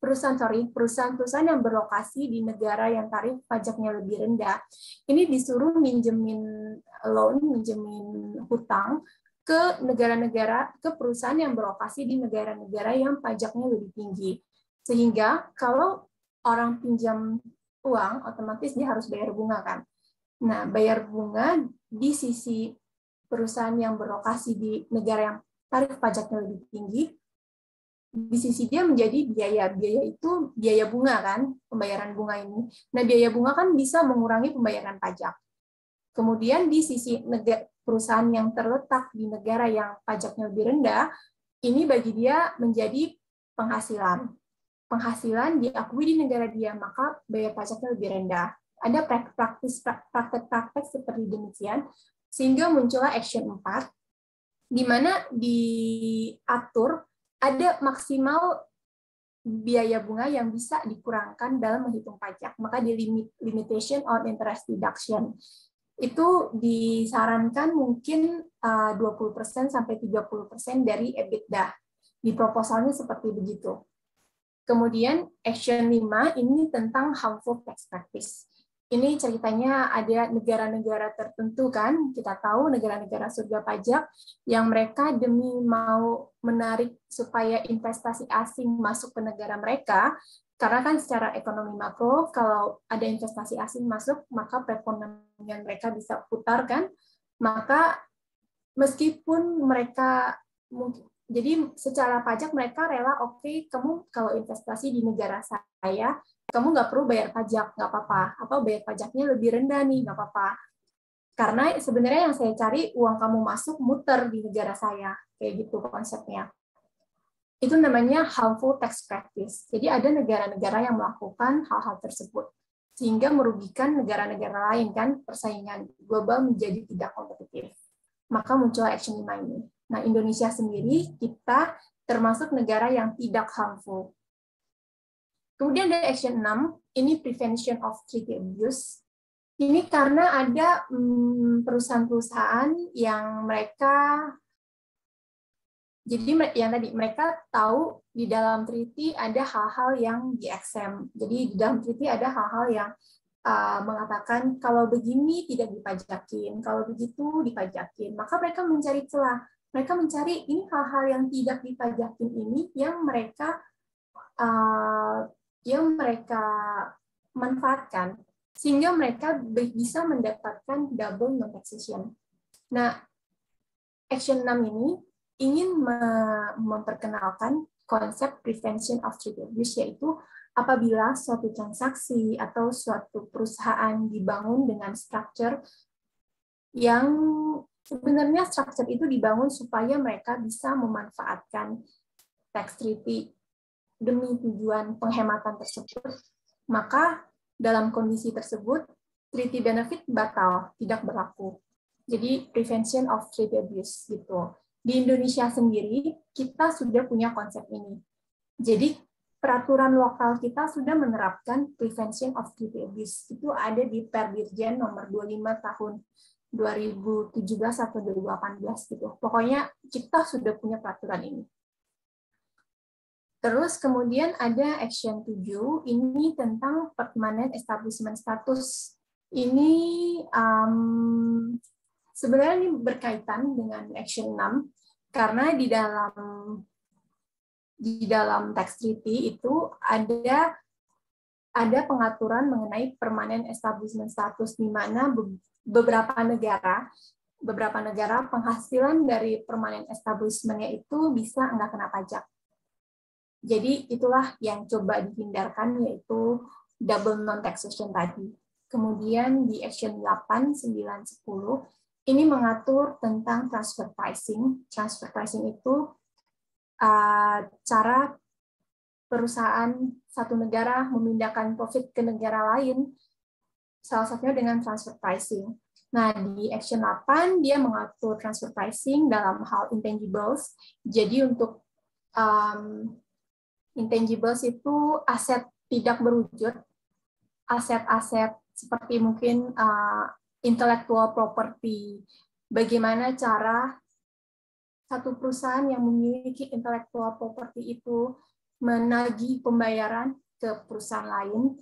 perusahaan-perusahaan yang berlokasi di negara yang tarif pajaknya lebih rendah, ini disuruh minjemin hutang ke negara-negara, ke perusahaan yang berlokasi di negara-negara yang pajaknya lebih tinggi. Sehingga kalau orang pinjam uang, otomatis dia harus bayar bunga kan. Nah, bayar bunga di sisi perusahaan yang berlokasi di negara yang tarif pajaknya lebih tinggi, di sisi dia menjadi biaya itu biaya bunga kan, pembayaran bunga ini. Nah, biaya bunga kan bisa mengurangi pembayaran pajak. Kemudian di sisi perusahaan yang terletak di negara yang pajaknya lebih rendah, ini bagi dia menjadi penghasilan. Penghasilan diakui di negara dia, maka biaya pajaknya lebih rendah. Ada praktek-praktek seperti demikian, sehingga muncullah Action 4, di mana diatur ada maksimal biaya bunga yang bisa dikurangkan dalam menghitung pajak. Maka di limitation on interest deduction itu disarankan mungkin 20% sampai 30% dari EBITDA. Di proposalnya seperti begitu. Kemudian Action 5 ini tentang harmful tax practice. Ini ceritanya ada negara-negara tertentu kan, kita tahu negara-negara surga pajak yang mereka demi mau menarik supaya investasi asing masuk ke negara mereka, karena kan secara ekonomi makro kalau ada investasi asing masuk, maka perekonomian mereka bisa putar kan, maka meskipun mereka mungkin, jadi secara pajak mereka rela, oke, kamu kalau investasi di negara saya, kamu nggak perlu bayar pajak, nggak apa-apa. Atau bayar pajaknya lebih rendah nih, nggak apa-apa. Karena sebenarnya yang saya cari, uang kamu masuk muter di negara saya. Kayak gitu konsepnya. Itu namanya harmful tax practice. Jadi ada negara-negara yang melakukan hal-hal tersebut. Sehingga merugikan negara-negara lain, kan persaingan global menjadi tidak kompetitif. Maka muncul Action 5 ini. Nah, Indonesia sendiri, kita termasuk negara yang tidak harmful. Kemudian ada Action 6, ini Prevention of Treaty Abuse. Ini karena ada perusahaan-perusahaan yang mereka, jadi yang tadi mereka tahu di dalam treaty ada hal-hal yang di-exempt. Jadi di dalam treaty ada hal-hal yang mengatakan kalau begini tidak dipajakin, kalau begitu dipajakin. Maka mereka mencari celah. Mereka mencari ini hal-hal yang tidak dipajakin ini yang mereka manfaatkan, sehingga mereka bisa mendapatkan double non-taxation. Nah, Action 6 ini ingin memperkenalkan konsep prevention of treaty abuse, yaitu apabila suatu transaksi atau suatu perusahaan dibangun dengan structure yang sebenarnya structure itu dibangun supaya mereka bisa memanfaatkan tax treaty demi tujuan penghematan tersebut, maka dalam kondisi tersebut, treaty benefit batal, tidak berlaku. Jadi, prevention of treaty abuse. Gitu. Di Indonesia sendiri, kita sudah punya konsep ini. Jadi, peraturan lokal kita sudah menerapkan prevention of treaty abuse. Itu ada di Perdirjen nomor 25 tahun 2017 atau 2018. Gitu. Pokoknya, kita sudah punya peraturan ini. Terus kemudian ada Action 7, ini tentang permanent establishment status. Ini sebenarnya ini berkaitan dengan Action 6, karena di dalam tax treaty itu ada pengaturan mengenai permanent establishment status, di mana beberapa negara penghasilan dari permanent establishment-nya itu bisa nggak kena pajak. Jadi itulah yang coba dihindarkan, yaitu double non-taxation tadi. Kemudian di Action 8, 9, 10, ini mengatur tentang transfer pricing. Transfer pricing itu cara perusahaan satu negara memindahkan profit ke negara lain, salah satunya dengan transfer pricing. Nah, di Action 8 dia mengatur transfer pricing dalam hal intangibles. Jadi untuk intangibles itu aset tidak berwujud, aset-aset seperti mungkin intellectual property. Bagaimana cara satu perusahaan yang memiliki intellectual property itu menagih pembayaran ke perusahaan lain,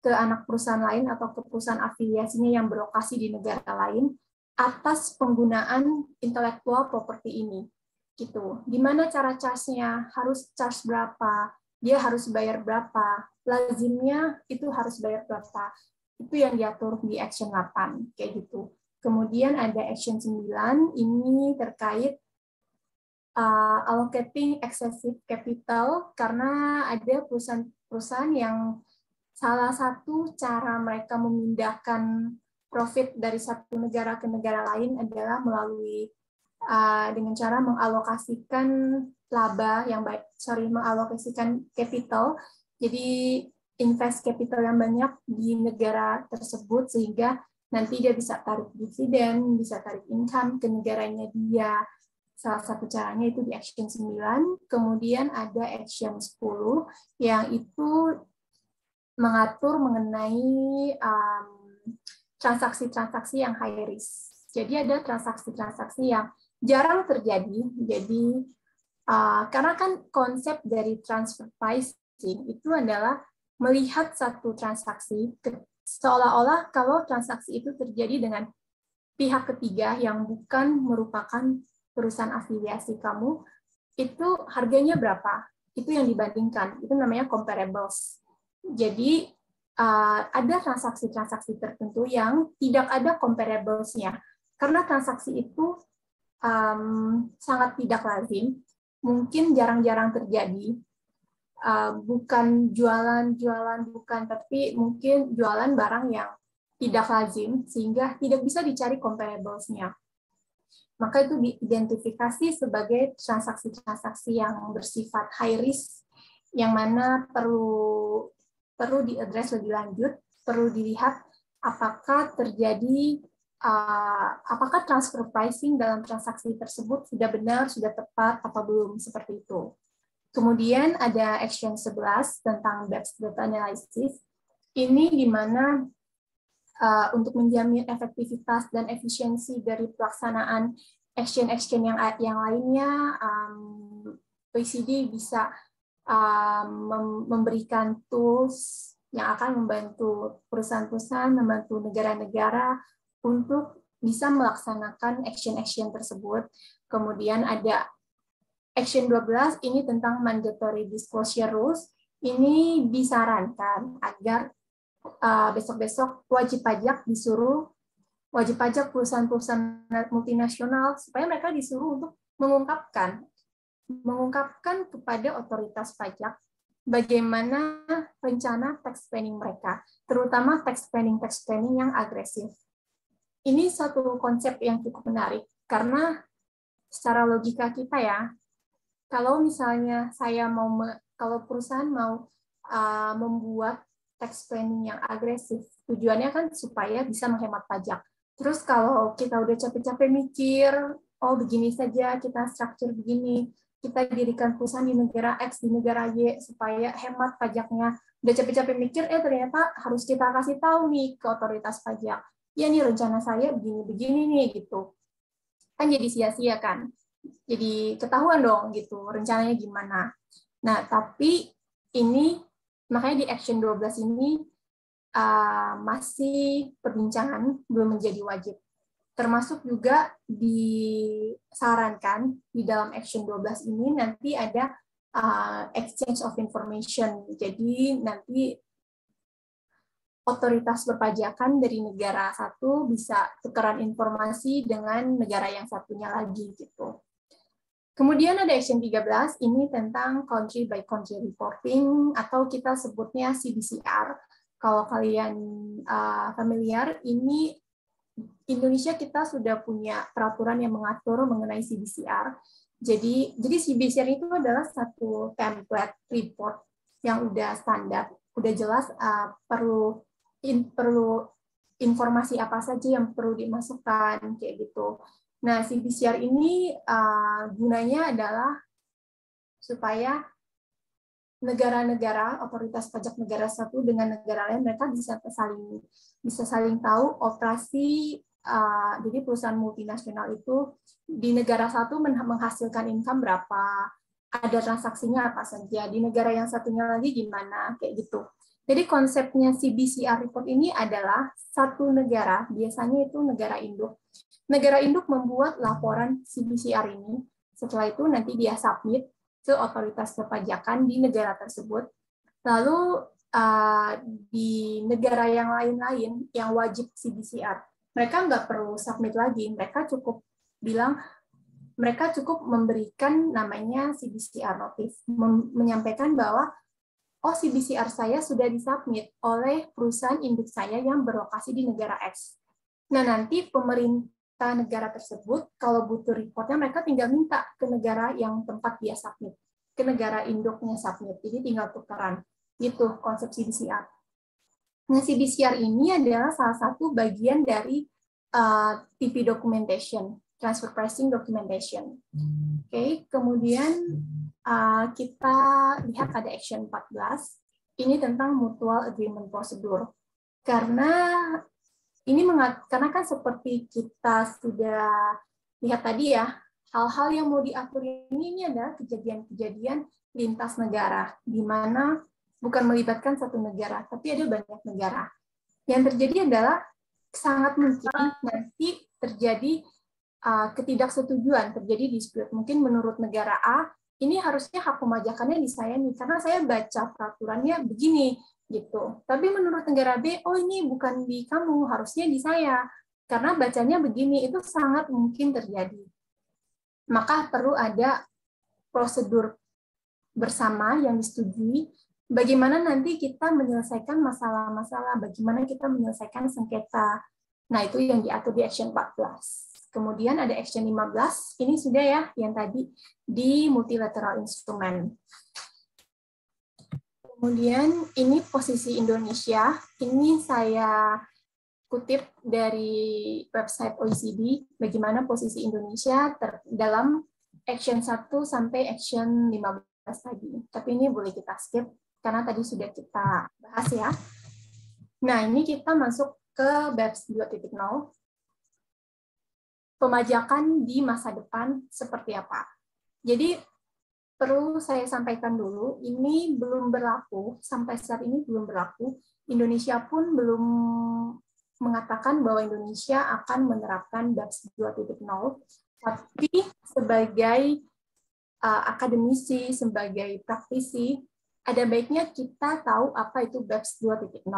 ke anak perusahaan lain atau ke perusahaan afiliasinya yang berlokasi di negara lain atas penggunaan intellectual property ini. Gitu. Gimana cara charge-nya? Harus charge berapa? Dia harus bayar berapa? Lazimnya itu harus bayar berapa? Itu yang diatur di Action 8 kayak gitu. Kemudian ada Action 9 ini terkait allocating excessive capital karena ada perusahaan yang salah satu cara mereka memindahkan profit dari satu negara ke negara lain adalah melalui dengan cara mengalokasikan laba yang baik, mengalokasikan capital. Jadi invest capital yang banyak di negara tersebut sehingga nanti dia bisa tarik dividen, bisa tarik income ke negaranya dia. Salah satu caranya itu di Action 9. Kemudian ada Action 10 yang itu mengatur mengenai transaksi-transaksi yang high risk. Jadi ada transaksi-transaksi yang jarang terjadi. Jadi karena kan konsep dari transfer pricing itu adalah melihat satu transaksi seolah-olah kalau transaksi itu terjadi dengan pihak ketiga yang bukan merupakan perusahaan afiliasi kamu, itu harganya berapa? Itu yang dibandingkan. Itu namanya comparables. Jadi ada transaksi-transaksi tertentu yang tidak ada comparables-nya. Karena transaksi itu sangat tidak lazim, mungkin jarang-jarang terjadi. Bukan jualan, bukan, tapi mungkin jualan barang yang tidak lazim, sehingga tidak bisa dicari comparables-nya. Maka itu diidentifikasi sebagai transaksi-transaksi yang bersifat high risk, yang mana perlu diadres lebih lanjut, perlu dilihat apakah terjadi, apakah transfer pricing dalam transaksi tersebut sudah benar, sudah tepat, apa belum, seperti itu. Kemudian ada Action 11 tentang data analysis. Ini di mana untuk menjamin efektivitas dan efisiensi dari pelaksanaan action-action yang lainnya, OECD bisa memberikan tools yang akan membantu perusahaan-perusahaan, membantu negara-negara untuk bisa melaksanakan action-action tersebut. Kemudian ada Action 12, ini tentang mandatory disclosure rules. Ini disarankan agar besok-besok wajib pajak perusahaan-perusahaan multinasional supaya mereka disuruh untuk mengungkapkan kepada otoritas pajak bagaimana rencana tax planning mereka, terutama tax planning yang agresif. Ini satu konsep yang cukup menarik karena secara logika kita ya, kalau misalnya kalau perusahaan mau membuat tax planning yang agresif, tujuannya kan supaya bisa menghemat pajak. Terus kalau kita udah capek-capek mikir, oh begini saja, kita structure begini, kita dirikan perusahaan di negara X, di negara Y, supaya hemat pajaknya. Udah capek-capek mikir, ternyata harus kita kasih tahu nih ke otoritas pajak. Ya nih rencana saya begini-begini nih, gitu. Kan jadi sia-sia kan. Jadi ketahuan dong gitu, rencananya gimana. Nah, tapi ini makanya di Action 12 ini masih perbincangan, belum menjadi wajib. Termasuk juga disarankan di dalam Action 12 ini nanti ada exchange of information. Jadi nanti otoritas perpajakan dari negara satu bisa tukeran informasi dengan negara yang satunya lagi gitu. Kemudian ada Action 13, ini tentang country by country reporting, atau kita sebutnya CBCR. Kalau kalian familiar, ini Indonesia kita sudah punya peraturan yang mengatur mengenai CBCR. Jadi CBCR itu adalah satu template report yang udah standar, udah jelas perlu informasi apa saja yang perlu dimasukkan, kayak gitu. Nah, CBCR ini gunanya adalah supaya negara-negara, otoritas pajak negara satu dengan negara lain, mereka bisa saling tahu operasi. Jadi perusahaan multinasional itu di negara satu menghasilkan income berapa, ada transaksinya apa saja, di negara yang satunya lagi gimana, kayak gitu. Jadi konsepnya CBCR report ini adalah satu negara, biasanya itu negara induk. Negara induk membuat laporan CBCR ini, setelah itu nanti dia submit ke otoritas perpajakan di negara tersebut. Lalu di negara yang lain-lain yang wajib CBCR, mereka nggak perlu submit lagi, mereka cukup memberikan namanya CBCR notice, menyampaikan bahwa CBCR saya sudah disubmit oleh perusahaan induk saya yang berlokasi di negara X. Nah, nanti pemerintah negara tersebut, kalau butuh reportnya, mereka tinggal minta ke negara yang tempat dia submit, ke negara induknya submit. Jadi tinggal tukeran. Itu konsep CBCR. Nah, CBCR ini adalah salah satu bagian dari TP documentation, transfer pricing documentation. Oke, kemudian kita lihat ada action 14. Ini tentang mutual agreement procedure. Karena kan seperti kita sudah lihat tadi ya, hal-hal yang mau diatur ini adalah kejadian-kejadian lintas negara, di mana bukan melibatkan satu negara, tapi ada banyak negara. Yang terjadi adalah sangat mungkin nanti terjadi ketidaksetujuan, terjadi dispute. Mungkin menurut negara A, ini harusnya hak pemajakannya di saya nih, karena saya baca peraturannya begini, gitu. Tapi menurut negara B, ini bukan di kamu, harusnya di saya, karena bacanya begini. Itu sangat mungkin terjadi. Maka perlu ada prosedur bersama yang disetujui, bagaimana nanti kita menyelesaikan masalah-masalah, bagaimana kita menyelesaikan sengketa. Nah, itu yang diatur di Action 14. Kemudian ada Action 15, ini sudah ya, yang tadi di multilateral instrument. Kemudian ini posisi Indonesia, ini saya kutip dari website OECD, bagaimana posisi Indonesia dalam Action 1 sampai Action 15 tadi. Tapi ini boleh kita skip, karena tadi sudah kita bahas ya. Nah, ini kita masuk ke BEPS 2.0. Pemajakan di masa depan seperti apa. Jadi, perlu saya sampaikan dulu, ini belum berlaku, sampai saat ini belum berlaku. Indonesia pun belum mengatakan bahwa Indonesia akan menerapkan BEPS 2.0, tapi sebagai akademisi, sebagai praktisi, ada baiknya kita tahu apa itu BEPS 2.0,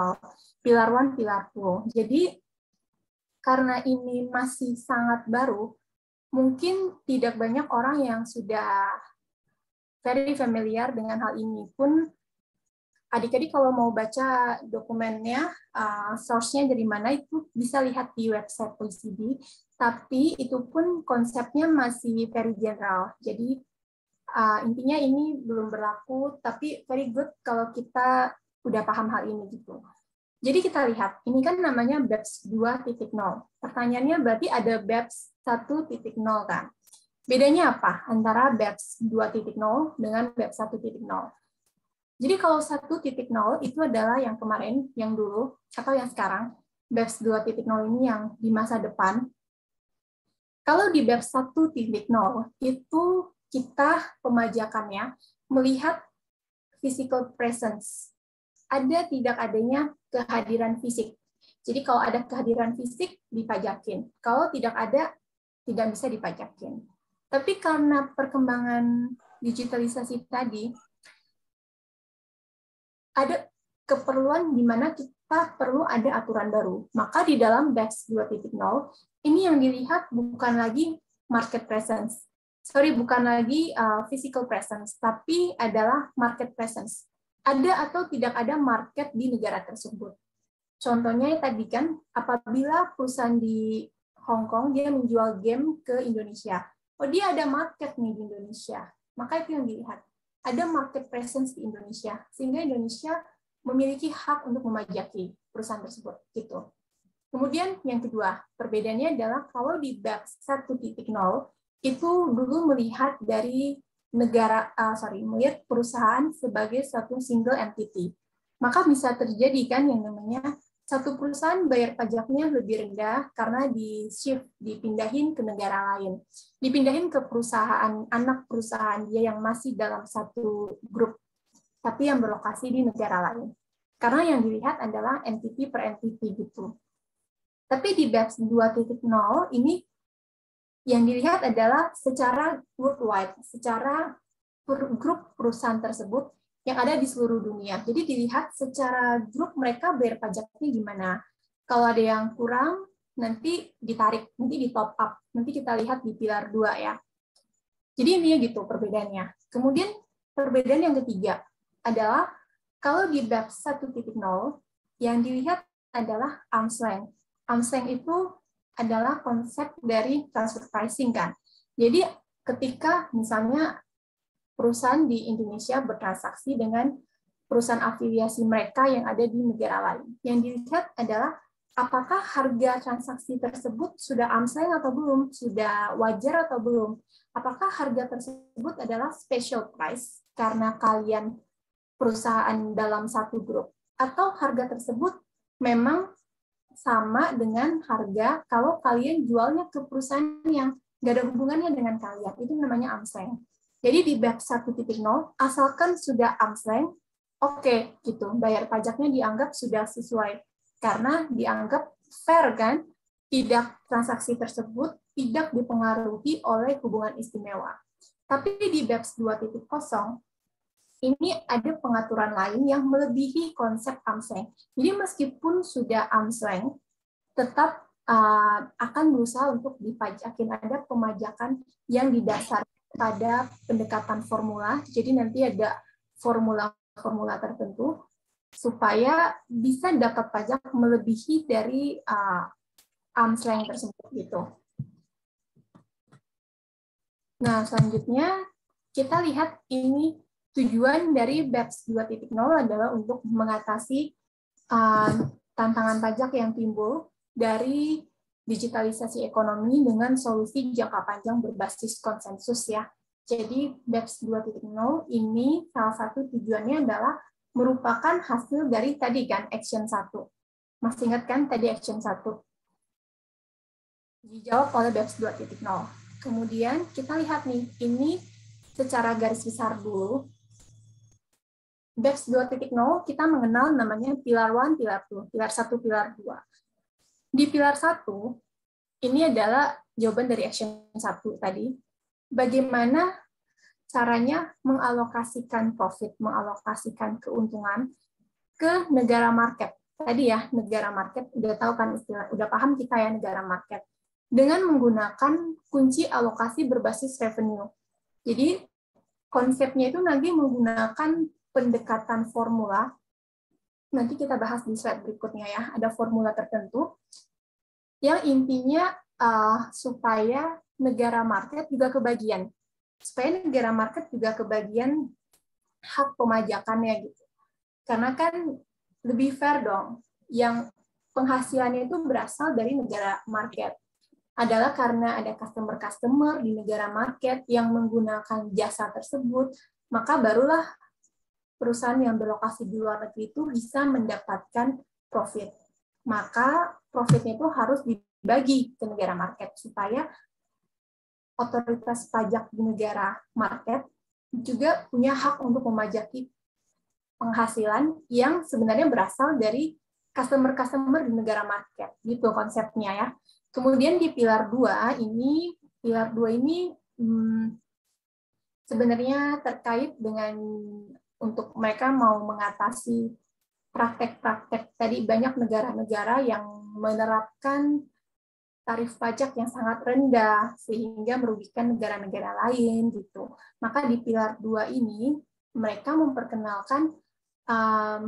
pilar 1, pilar 2. Jadi, karena ini masih sangat baru, mungkin tidak banyak orang yang sudah very familiar dengan hal ini. Pun adik-adik kalau mau baca dokumennya, source-nya dari mana, itu bisa lihat di website OECD, tapi itu pun konsepnya masih very general. Jadi intinya ini belum berlaku, tapi very good kalau kita udah paham hal ini gitu. Jadi kita lihat, ini kan namanya BEPS 2.0. Pertanyaannya berarti ada BEPS 1.0 kan? Bedanya apa antara BEPS 2.0 dengan BEPS 1.0? Jadi kalau 1.0 itu adalah yang kemarin, yang dulu, atau yang sekarang. BEPS 2.0 ini yang di masa depan. Kalau di BEPS 1.0 itu kita pemajakannya melihat physical presence. Ada tidak adanya kehadiran fisik. Jadi kalau ada kehadiran fisik, dipajakin. Kalau tidak ada, tidak bisa dipajakin. Tapi karena perkembangan digitalisasi tadi, ada keperluan di mana kita perlu ada aturan baru. Maka di dalam BEPS 2.0, ini yang dilihat bukan lagi market presence. Bukan lagi physical presence, tapi adalah market presence. Ada atau tidak ada market di negara tersebut. Contohnya tadi kan, apabila perusahaan di Hong Kong dia menjual game ke Indonesia, dia ada market nih di Indonesia, maka itu yang dilihat. Ada market presence di Indonesia, sehingga Indonesia memiliki hak untuk memajaki perusahaan tersebut. Gitu. Kemudian yang kedua, perbedaannya adalah kalau di BEPS 1.0 itu dulu melihat dari melihat perusahaan sebagai satu single entity. Maka bisa terjadi kan yang namanya satu perusahaan bayar pajaknya lebih rendah karena dipindahin ke negara lain. Dipindahin ke perusahaan, anak perusahaan dia yang masih dalam satu grup, tapi yang berlokasi di negara lain. Karena yang dilihat adalah entity per entity gitu. Tapi di BEPS 2.0 ini yang dilihat adalah secara worldwide, secara grup perusahaan tersebut yang ada di seluruh dunia. Jadi dilihat secara grup mereka bayar pajaknya gimana. Kalau ada yang kurang, nanti ditarik, nanti di top up. Nanti kita lihat di pilar 2 ya. Jadi ini gitu perbedaannya. Kemudian perbedaan yang ketiga adalah kalau di BEPS 1.0 yang dilihat adalah arm's length. Arm's length itu adalah konsep dari transfer pricing kan. Jadi ketika misalnya perusahaan di Indonesia bertransaksi dengan perusahaan afiliasi mereka yang ada di negara lain. Yang dilihat adalah apakah harga transaksi tersebut sudah arm's length atau belum, sudah wajar atau belum. Apakah harga tersebut adalah special price karena kalian perusahaan dalam satu grup, atau harga tersebut memang sama dengan harga kalau kalian jualnya ke perusahaan yang nggak ada hubungannya dengan kalian. Itu namanya arm's length. Jadi di BEPS 1.0, asalkan sudah arm's length, oke, gitu. Bayar pajaknya dianggap sudah sesuai. Karena dianggap fair, kan? Tidak, transaksi tersebut tidak dipengaruhi oleh hubungan istimewa. Tapi di BEPS 2.0, ini ada pengaturan lain yang melebihi konsep arm's length. Jadi meskipun sudah arm's length, tetap akan berusaha untuk dipajakin. Ada pemajakan yang didasarkan pada pendekatan formula. Jadi nanti ada formula tertentu supaya bisa dapat pajak melebihi dari arm's length tersebut gitu. Nah, selanjutnya kita lihat ini tujuan dari BEPS 2.0 adalah untuk mengatasi tantangan pajak yang timbul dari digitalisasi ekonomi dengan solusi jangka panjang berbasis konsensus ya. Jadi BEPS 2.0 ini salah satu tujuannya adalah merupakan hasil dari tadi kan action 1. Masih ingat kan tadi action 1? Dijawab oleh BEPS 2.0. Kemudian kita lihat nih, ini secara garis besar dulu. BEPS 2.0 kita mengenal namanya pilar 1, pilar 2, pilar 1, pilar 2. Di pilar 1, ini adalah jawaban dari action 1 tadi. Bagaimana caranya mengalokasikan profit, mengalokasikan keuntungan ke negara market. Tadi ya, negara market, udah tahu kan istilah, udah paham kita ya negara market. Dengan menggunakan kunci alokasi berbasis revenue. Jadi, konsepnya itu nanti menggunakan pendekatan formula. Nanti kita bahas di slide berikutnya ya, ada formula tertentu yang intinya supaya negara market juga kebagian. Supaya negara market juga kebagian hak pemajakannya gitu. Karena kan lebih fair dong, yang penghasilannya itu berasal dari negara market. Adalah karena ada customer-customer di negara market yang menggunakan jasa tersebut, maka barulah perusahaan yang berlokasi di luar negeri itu bisa mendapatkan profit. Maka profitnya itu harus dibagi ke negara market supaya otoritas pajak di negara market juga punya hak untuk memajaki penghasilan yang sebenarnya berasal dari customer-customer di negara market. Gitu konsepnya ya. Kemudian di pilar 2 ini sebenarnya terkait dengan untuk mereka mau mengatasi praktek-praktek tadi, banyak negara-negara yang menerapkan tarif pajak yang sangat rendah sehingga merugikan negara-negara lain gitu. Maka di pilar 2 ini mereka memperkenalkan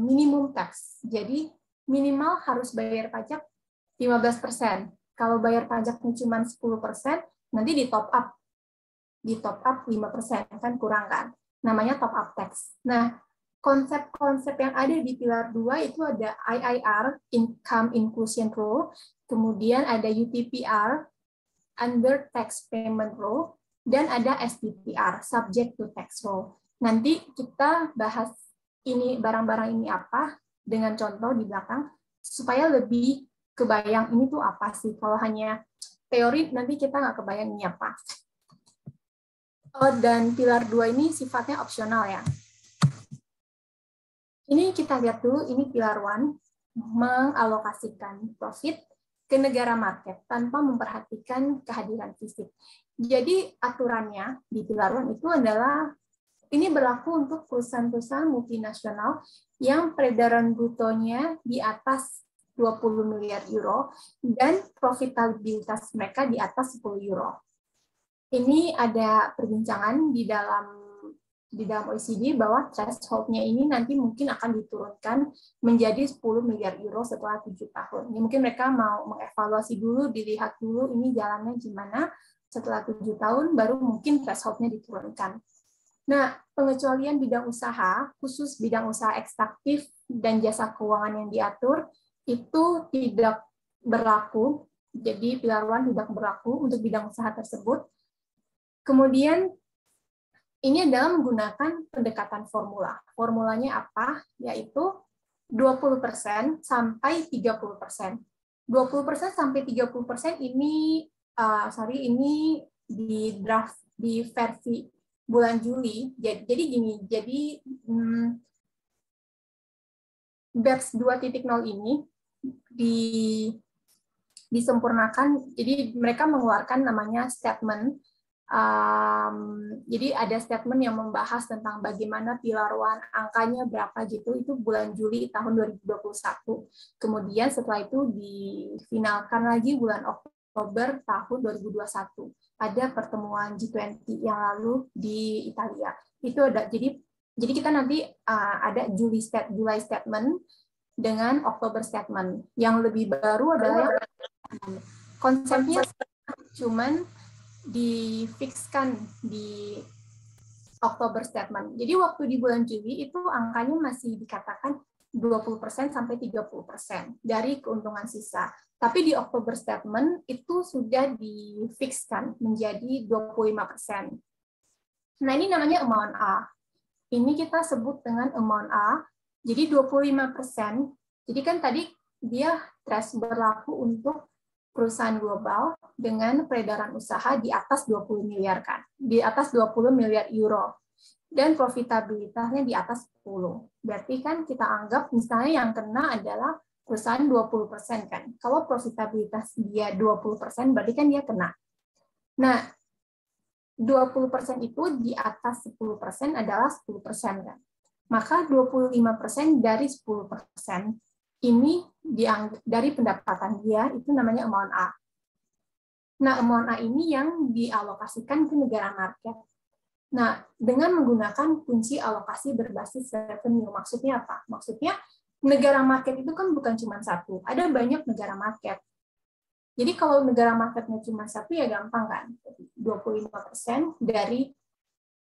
minimum tax. Jadi minimal harus bayar pajak 15%. Kalau bayar pajaknya cuma 10%, nanti di top up 5%, kan kurang kan? Namanya top up tax. Nah, konsep-konsep yang ada di pilar 2 itu ada IIR, Income Inclusion Rule, kemudian ada UTPR, under tax payment rule, dan ada STTR, subject to tax rule. Nanti kita bahas ini barang-barang ini apa dengan contoh di belakang supaya lebih kebayang ini tuh apa sih. Kalau hanya teori nanti kita nggak kebayang ini apa. Oh, dan pilar 2 ini sifatnya opsional ya. Ini kita lihat dulu, ini pilar 1, mengalokasikan profit ke negara market tanpa memperhatikan kehadiran fisik. Jadi aturannya di pilar 1 itu adalah ini berlaku untuk perusahaan-perusahaan multinasional yang peredaran brutonya di atas 20 miliar euro dan profitabilitas mereka di atas 10 euro. Ini ada perbincangan di dalam OECD bahwa threshold-nya ini nanti mungkin akan diturunkan menjadi 10 miliar euro setelah 7 tahun. Ini mungkin mereka mau mengevaluasi dulu, dilihat dulu ini jalannya gimana, setelah 7 tahun baru mungkin threshold-nya diturunkan. Nah, pengecualian bidang usaha, khusus bidang usaha ekstraktif dan jasa keuangan yang diatur, itu tidak berlaku. Jadi pilar 1 tidak berlaku untuk bidang usaha tersebut. Kemudian ini adalah menggunakan pendekatan formula. Formulanya apa? Yaitu 20% sampai 30%. 20% sampai 30% ini ini di draft di versi bulan Juli. Jadi gini, BEPS 2.0 ini disempurnakan. Jadi mereka mengeluarkan namanya statement. Jadi ada statement yang membahas tentang bagaimana pilar 1 angkanya berapa gitu, itu bulan Juli tahun 2021. Kemudian setelah itu difinalkan lagi bulan Oktober tahun 2021 pada pertemuan G20 yang lalu di Italia. Itu ada, jadi kita nanti ada July statement dengan Oktober statement. Yang lebih baru adalah konsepnya cuman difikskan di Oktober statement. Jadi waktu di bulan Juli itu angkanya masih dikatakan 20% sampai 30% dari keuntungan sisa. Tapi di Oktober statement itu sudah difikskan menjadi 25%. Nah, ini namanya amount A. Ini kita sebut dengan amount A. Jadi 25%. Jadi kan tadi dia threshold berlaku untuk perusahaan global dengan peredaran usaha di atas 20 miliar kan, di atas 20 miliar euro, dan profitabilitasnya di atas 10. Berarti kan kita anggap misalnya yang kena adalah perusahaan 20% kan. Kalau profitabilitas dia 20%, berarti kan dia kena. Nah, 20% itu di atas 10% adalah 10% kan. Maka 25% dari 10% ini dari pendapatan dia itu namanya amount A. Nah, amount A ini yang dialokasikan ke negara market. Nah, dengan menggunakan kunci alokasi berbasis revenue. Maksudnya apa? Maksudnya negara market itu kan bukan cuma satu. Ada banyak negara market. Jadi kalau negara marketnya cuma satu ya gampang kan. 25% dari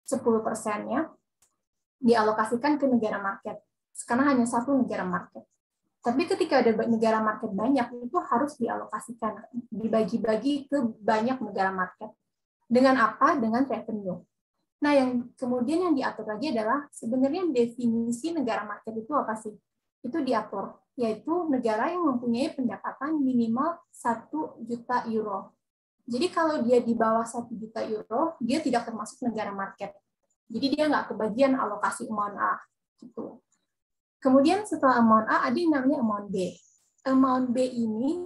10%-nya dialokasikan ke negara market. Karena hanya satu negara market. Tapi ketika ada negara market banyak, itu harus dialokasikan, dibagi-bagi ke banyak negara market. Dengan apa? Dengan revenue. Nah, yang kemudian yang diatur lagi adalah sebenarnya definisi negara market itu apa sih? Itu diatur, yaitu negara yang mempunyai pendapatan minimal 1 juta euro. Jadi kalau dia di bawah 1 juta euro, dia tidak termasuk negara market. Jadi dia nggak kebagian alokasi amount A. Gitu. Kemudian setelah amount A, ada yang namanya amount B. Amount B ini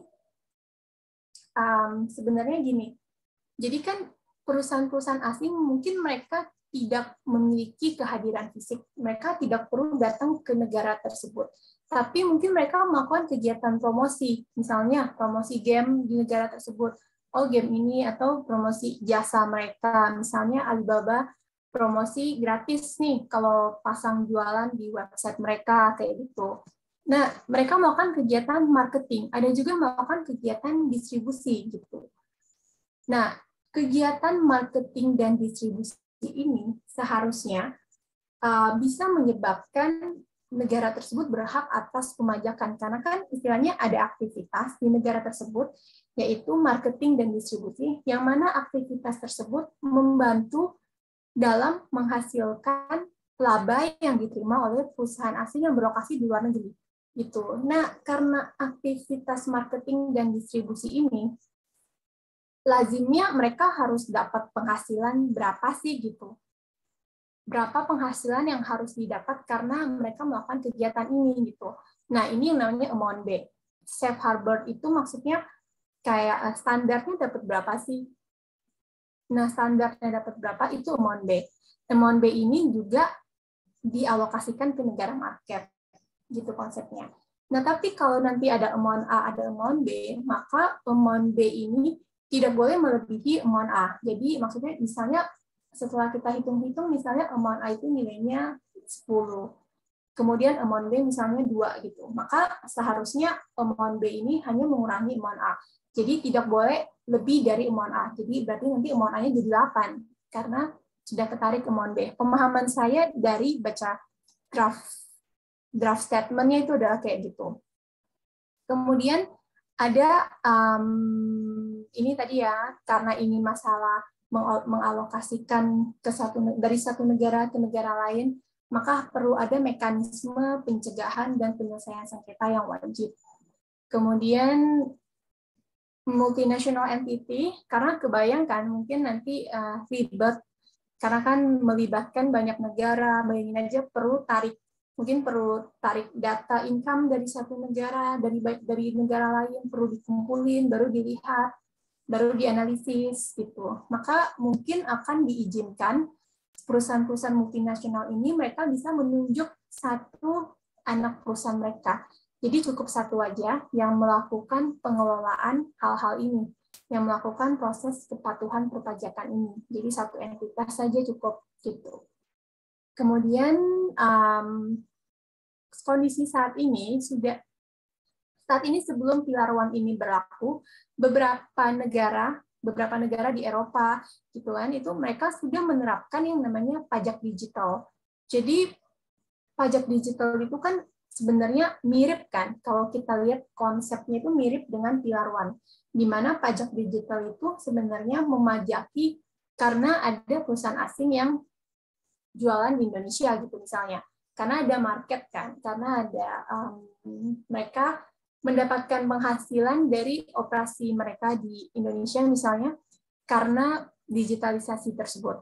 sebenarnya gini, jadi kan perusahaan-perusahaan asing mungkin mereka tidak memiliki kehadiran fisik, mereka tidak perlu datang ke negara tersebut. Tapi mungkin mereka melakukan kegiatan promosi, misalnya promosi game di negara tersebut. Oh, game ini, atau promosi jasa mereka, misalnya Alibaba promosi gratis nih kalau pasang jualan di website mereka kayak gitu. Nah, mereka melakukan kegiatan marketing, ada juga melakukan kegiatan distribusi gitu. Nah, kegiatan marketing dan distribusi ini seharusnya bisa menyebabkan negara tersebut berhak atas pemajakan, karena kan istilahnya ada aktivitas di negara tersebut, yaitu marketing dan distribusi, yang mana aktivitas tersebut membantu dalam menghasilkan laba yang diterima oleh perusahaan asing yang berlokasi di luar negeri. Gitu. Nah, karena aktivitas marketing dan distribusi ini, lazimnya mereka harus dapat penghasilan berapa sih gitu. Berapa penghasilan yang harus didapat karena mereka melakukan kegiatan ini gitu. Nah, ini yang namanya amount B. Safe harbor itu maksudnya kayak standarnya dapat berapa sih? Nah, standarnya dapat berapa itu amount B. Amount B ini juga dialokasikan ke negara market. Gitu konsepnya. Nah, tapi kalau nanti ada amount A, ada amount B, maka amount B ini tidak boleh melebihi amount A. Jadi maksudnya misalnya setelah kita hitung-hitung, misalnya amount A itu nilainya 10. Kemudian amount B misalnya 2 gitu. Maka seharusnya amount B ini hanya mengurangi amount A. Jadi tidak boleh lebih dari amount A. Jadi berarti nanti amount A-nya jadi 8 karena sudah ketarik amount B. Pemahaman saya dari baca draft statement-nya itu adalah kayak gitu. Kemudian ada ini tadi ya, karena ini masalah mengalokasikan dari satu negara ke negara lain, maka perlu ada mekanisme pencegahan dan penyelesaian sengketa yang wajib. Kemudian multinational entity, karena kebayangkan mungkin nanti ribet, karena kan melibatkan banyak negara, bayangin aja mungkin perlu tarik data income dari satu negara, dari negara lain, perlu dikumpulin, baru dilihat, baru dianalisis gitu. Maka mungkin akan diizinkan perusahaan-perusahaan multinasional ini mereka bisa menunjuk satu anak perusahaan mereka. Jadi cukup satu aja yang melakukan pengelolaan hal-hal ini, yang melakukan proses kepatuhan perpajakan ini. Jadi satu entitas saja cukup gitu. Kemudian kondisi saat ini sebelum Pilar One ini berlaku, beberapa negara di Eropa gitu kan, itu mereka sudah menerapkan yang namanya pajak digital. Jadi pajak digital itu kan sebenarnya mirip kan, kalau kita lihat konsepnya itu mirip dengan Pilar One, di mana pajak digital itu sebenarnya memajaki karena ada perusahaan asing yang jualan di Indonesia gitu misalnya. Karena ada market kan, karena ada mereka mendapatkan penghasilan dari operasi mereka di Indonesia misalnya karena digitalisasi tersebut.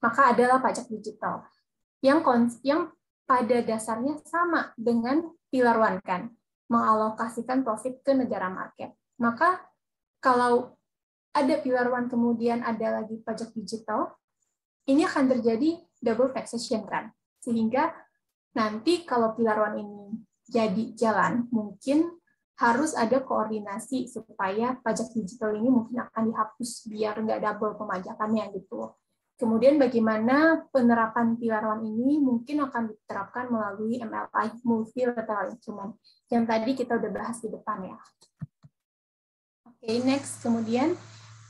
Maka adalah pajak digital yang pada dasarnya sama dengan Pilar One kan, mengalokasikan profit ke negara market. Maka kalau ada Pilar One kemudian ada lagi pajak digital, ini akan terjadi double taxation kan, sehingga nanti kalau Pilar One ini jadi jalan, mungkin harus ada koordinasi supaya pajak digital ini mungkin akan dihapus biar nggak double pemajakannya gitu. Kemudian bagaimana penerapan Pilar One ini mungkin akan diterapkan melalui MLI, multilateral instrument, yang tadi kita udah bahas di depan ya. Oke, next. Kemudian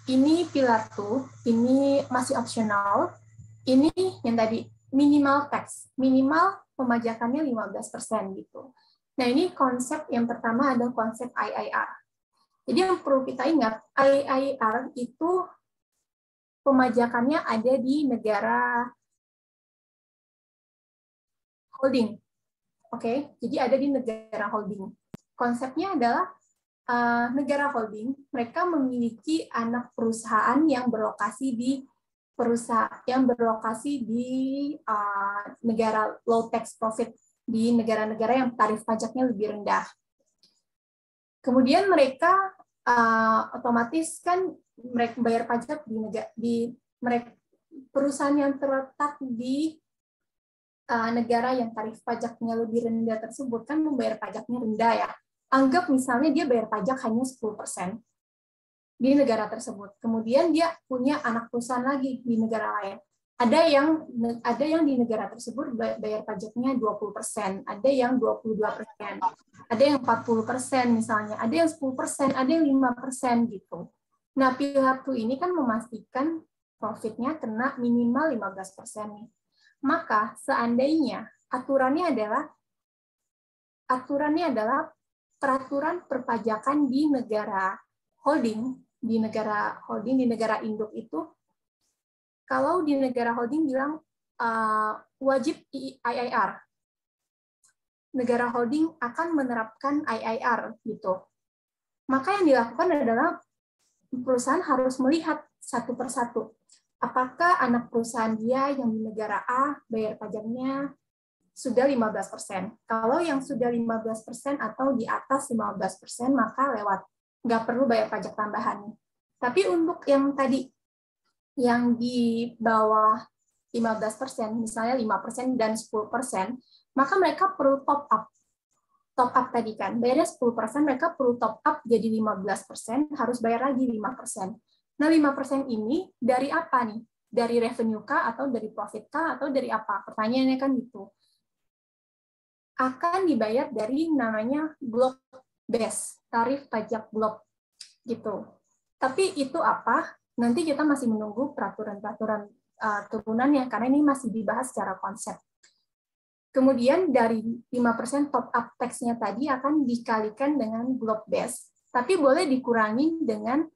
ini Pilar 2, ini masih opsional. Ini yang tadi minimal tax, minimal pemajakannya 15% gitu. Nah, ini konsep yang pertama adalah konsep IIR. Jadi yang perlu kita ingat, IIR itu pemajakannya ada di negara holding. Oke, jadi ada di negara holding. Konsepnya adalah negara holding, mereka memiliki anak perusahaan yang berlokasi di negara low tax profit, di negara-negara yang tarif pajaknya lebih rendah. Kemudian mereka otomatis kan mereka bayar pajak di perusahaan yang terletak di negara yang tarif pajaknya lebih rendah tersebut kan membayar pajaknya rendah ya. Anggap misalnya dia bayar pajak hanya 10% di negara tersebut. Kemudian dia punya anak perusahaan lagi di negara lain. Ada yang di negara tersebut bayar pajaknya 20%, ada yang 22%, ada yang 40% misalnya, ada yang 10%, ada yang 5% gitu. Nah, Pilar 2 ini kan memastikan profitnya kena minimal 15% nih. Maka seandainya aturannya adalah aturannya adalah peraturan perpajakan di negara holding, di negara induk itu, kalau di negara holding bilang wajib IIR, negara holding akan menerapkan IIR gitu. Maka yang dilakukan adalah perusahaan harus melihat satu persatu. Apakah anak perusahaan dia yang di negara A bayar pajaknya sudah 15%. Kalau yang sudah 15% atau di atas 15%, maka lewat. Nggak perlu bayar pajak tambahan. Tapi untuk yang tadi, yang di bawah 15%, misalnya 5% dan 10%, maka mereka perlu top up. Top up tadi kan, bayarnya 10%, mereka perlu top up jadi 15%, harus bayar lagi 5%. Nah, 5% ini dari apa nih? Dari revenue kah, atau dari profit kah, atau dari apa? Pertanyaannya kan gitu. Akan dibayar dari namanya block base, tarif pajak blok gitu. Tapi itu apa? Nanti kita masih menunggu peraturan-peraturan turunannya, karena ini masih dibahas secara konsep. Kemudian dari 5% top up tax-nya tadi akan dikalikan dengan block base, tapi boleh dikurangi dengan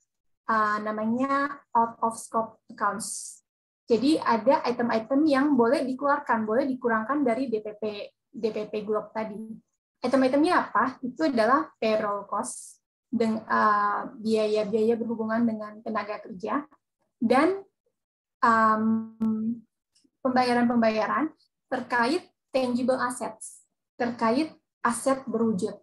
namanya out of scope accounts. Jadi ada item-item yang boleh dikeluarkan, boleh dikurangkan dari DPP Globe tadi. Item-itemnya apa? Itu adalah payroll cost, biaya-biaya berhubungan dengan tenaga kerja, dan pembayaran-pembayaran terkait tangible assets, terkait aset berwujud.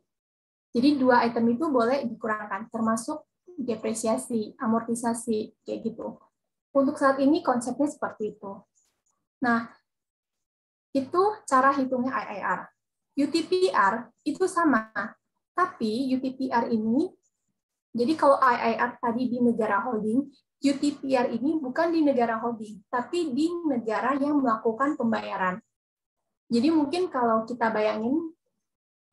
Jadi 2 item itu boleh dikurangkan, termasuk depresiasi, amortisasi, kayak gitu. Untuk saat ini konsepnya seperti itu. Nah, itu cara hitungnya IIR. UTPR itu sama, tapi UTPR ini, jadi kalau IIR tadi di negara holding, UTPR ini bukan di negara holding, tapi di negara yang melakukan pembayaran. Jadi mungkin kalau kita bayangin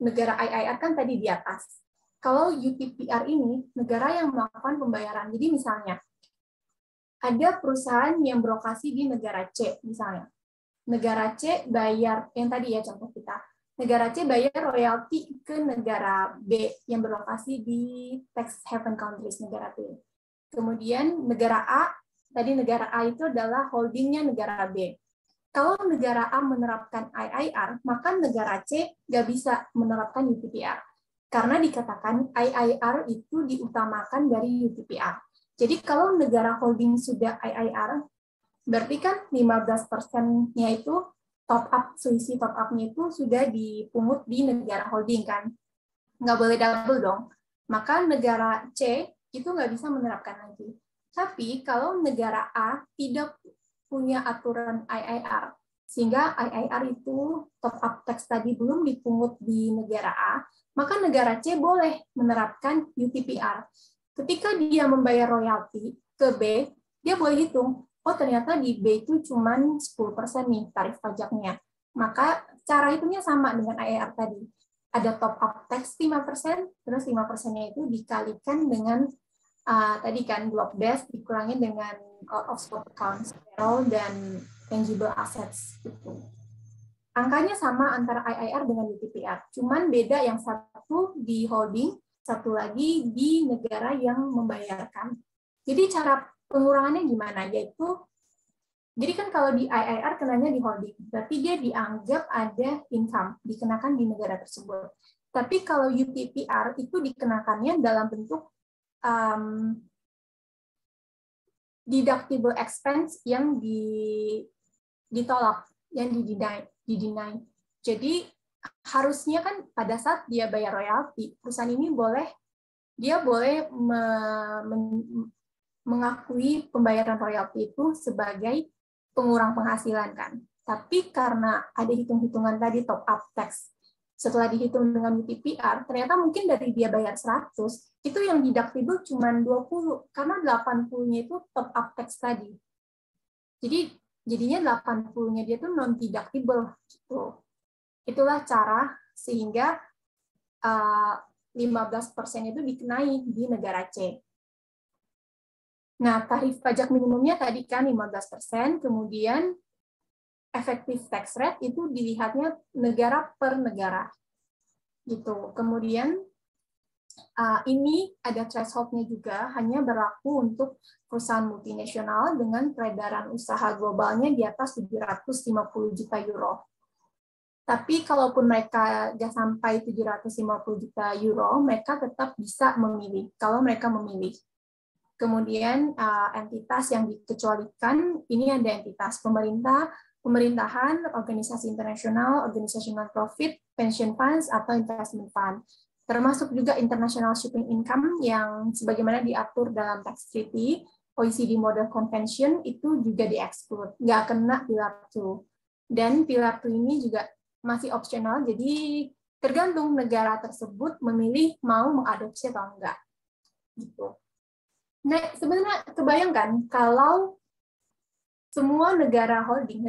negara IIR kan tadi di atas. Kalau UTPR ini negara yang melakukan pembayaran. Jadi misalnya ada perusahaan yang berlokasi di negara C misalnya. Negara C bayar, yang tadi ya contoh kita, negara C bayar royalti ke negara B yang berlokasi di tax haven countries, negara B. Kemudian negara A, tadi negara A itu adalah holdingnya negara B. Kalau negara A menerapkan IIR, maka negara C nggak bisa menerapkan UTPR. Karena dikatakan IIR itu diutamakan dari UTPR. Jadi kalau negara holding sudah IIR, berarti kan 15%-nya itu top up, selisih top up-nya itu sudah dipungut di negara holding kan. Nggak boleh double dong. Maka negara C itu nggak bisa menerapkan lagi. Tapi kalau negara A tidak punya aturan IIR, sehingga IIR itu top up tax tadi belum dipungut di negara A, maka negara C boleh menerapkan UTPR. Ketika dia membayar royalti ke B, dia boleh hitung, oh ternyata di B itu cuma 10% nih tarif pajaknya. Maka cara hitungnya sama dengan IIR tadi. Ada top up tax 5%, terus 5%-nya itu dikalikan dengan tadi kan block base dikurangi dengan out of scope accounts, payroll, dan tangible assets gitu. Angkanya sama antara IIR dengan UTPR, cuman beda yang satu di holding, satu lagi di negara yang membayarkan. Jadi cara pengurangannya gimana? Yaitu, jadi kan kalau di IIR kenanya di holding, berarti dia dianggap ada income, dikenakan di negara tersebut. Tapi kalau UTPR itu dikenakannya dalam bentuk deductible expense yang ditolak, yang di-deny. Jadi harusnya kan pada saat dia bayar royalti, perusahaan ini boleh mengakui pembayaran royalti itu sebagai pengurang penghasilan kan. Tapi karena ada hitung-hitungan tadi top up tax, setelah dihitung dengan UTPR, ternyata mungkin dari dia bayar 100, itu yang deductible cuma 20, karena 80-nya itu top up tax tadi. Jadi jadinya 80-nya dia tuh non-deductible. Gitu. Itulah cara sehingga 15% itu dikenai di negara C. Nah, tarif pajak minimumnya tadi kan 15%, kemudian effective tax rate itu dilihatnya negara per negara. gitu. Kemudian ini ada threshold-nya juga, hanya berlaku untuk perusahaan multinasional dengan peredaran usaha globalnya di atas 750 juta euro. Tapi kalaupun mereka nggak sampai 750 juta euro, mereka tetap bisa memilih, kalau mereka memilih. Kemudian entitas yang dikecualikan, ini ada entitas pemerintah, pemerintahan, organisasi internasional, organisasi non-profit, pension funds, atau investment fund. Termasuk juga international shipping income yang sebagaimana diatur dalam tax treaty, OECD Model Convention itu juga di-exclude, nggak kena Pilar 2. Dan Pilar 2 ini juga masih opsional, jadi tergantung negara tersebut memilih mau mengadopsi atau enggak. Gitu. Nah, sebenarnya kebayangkan kalau semua negara holding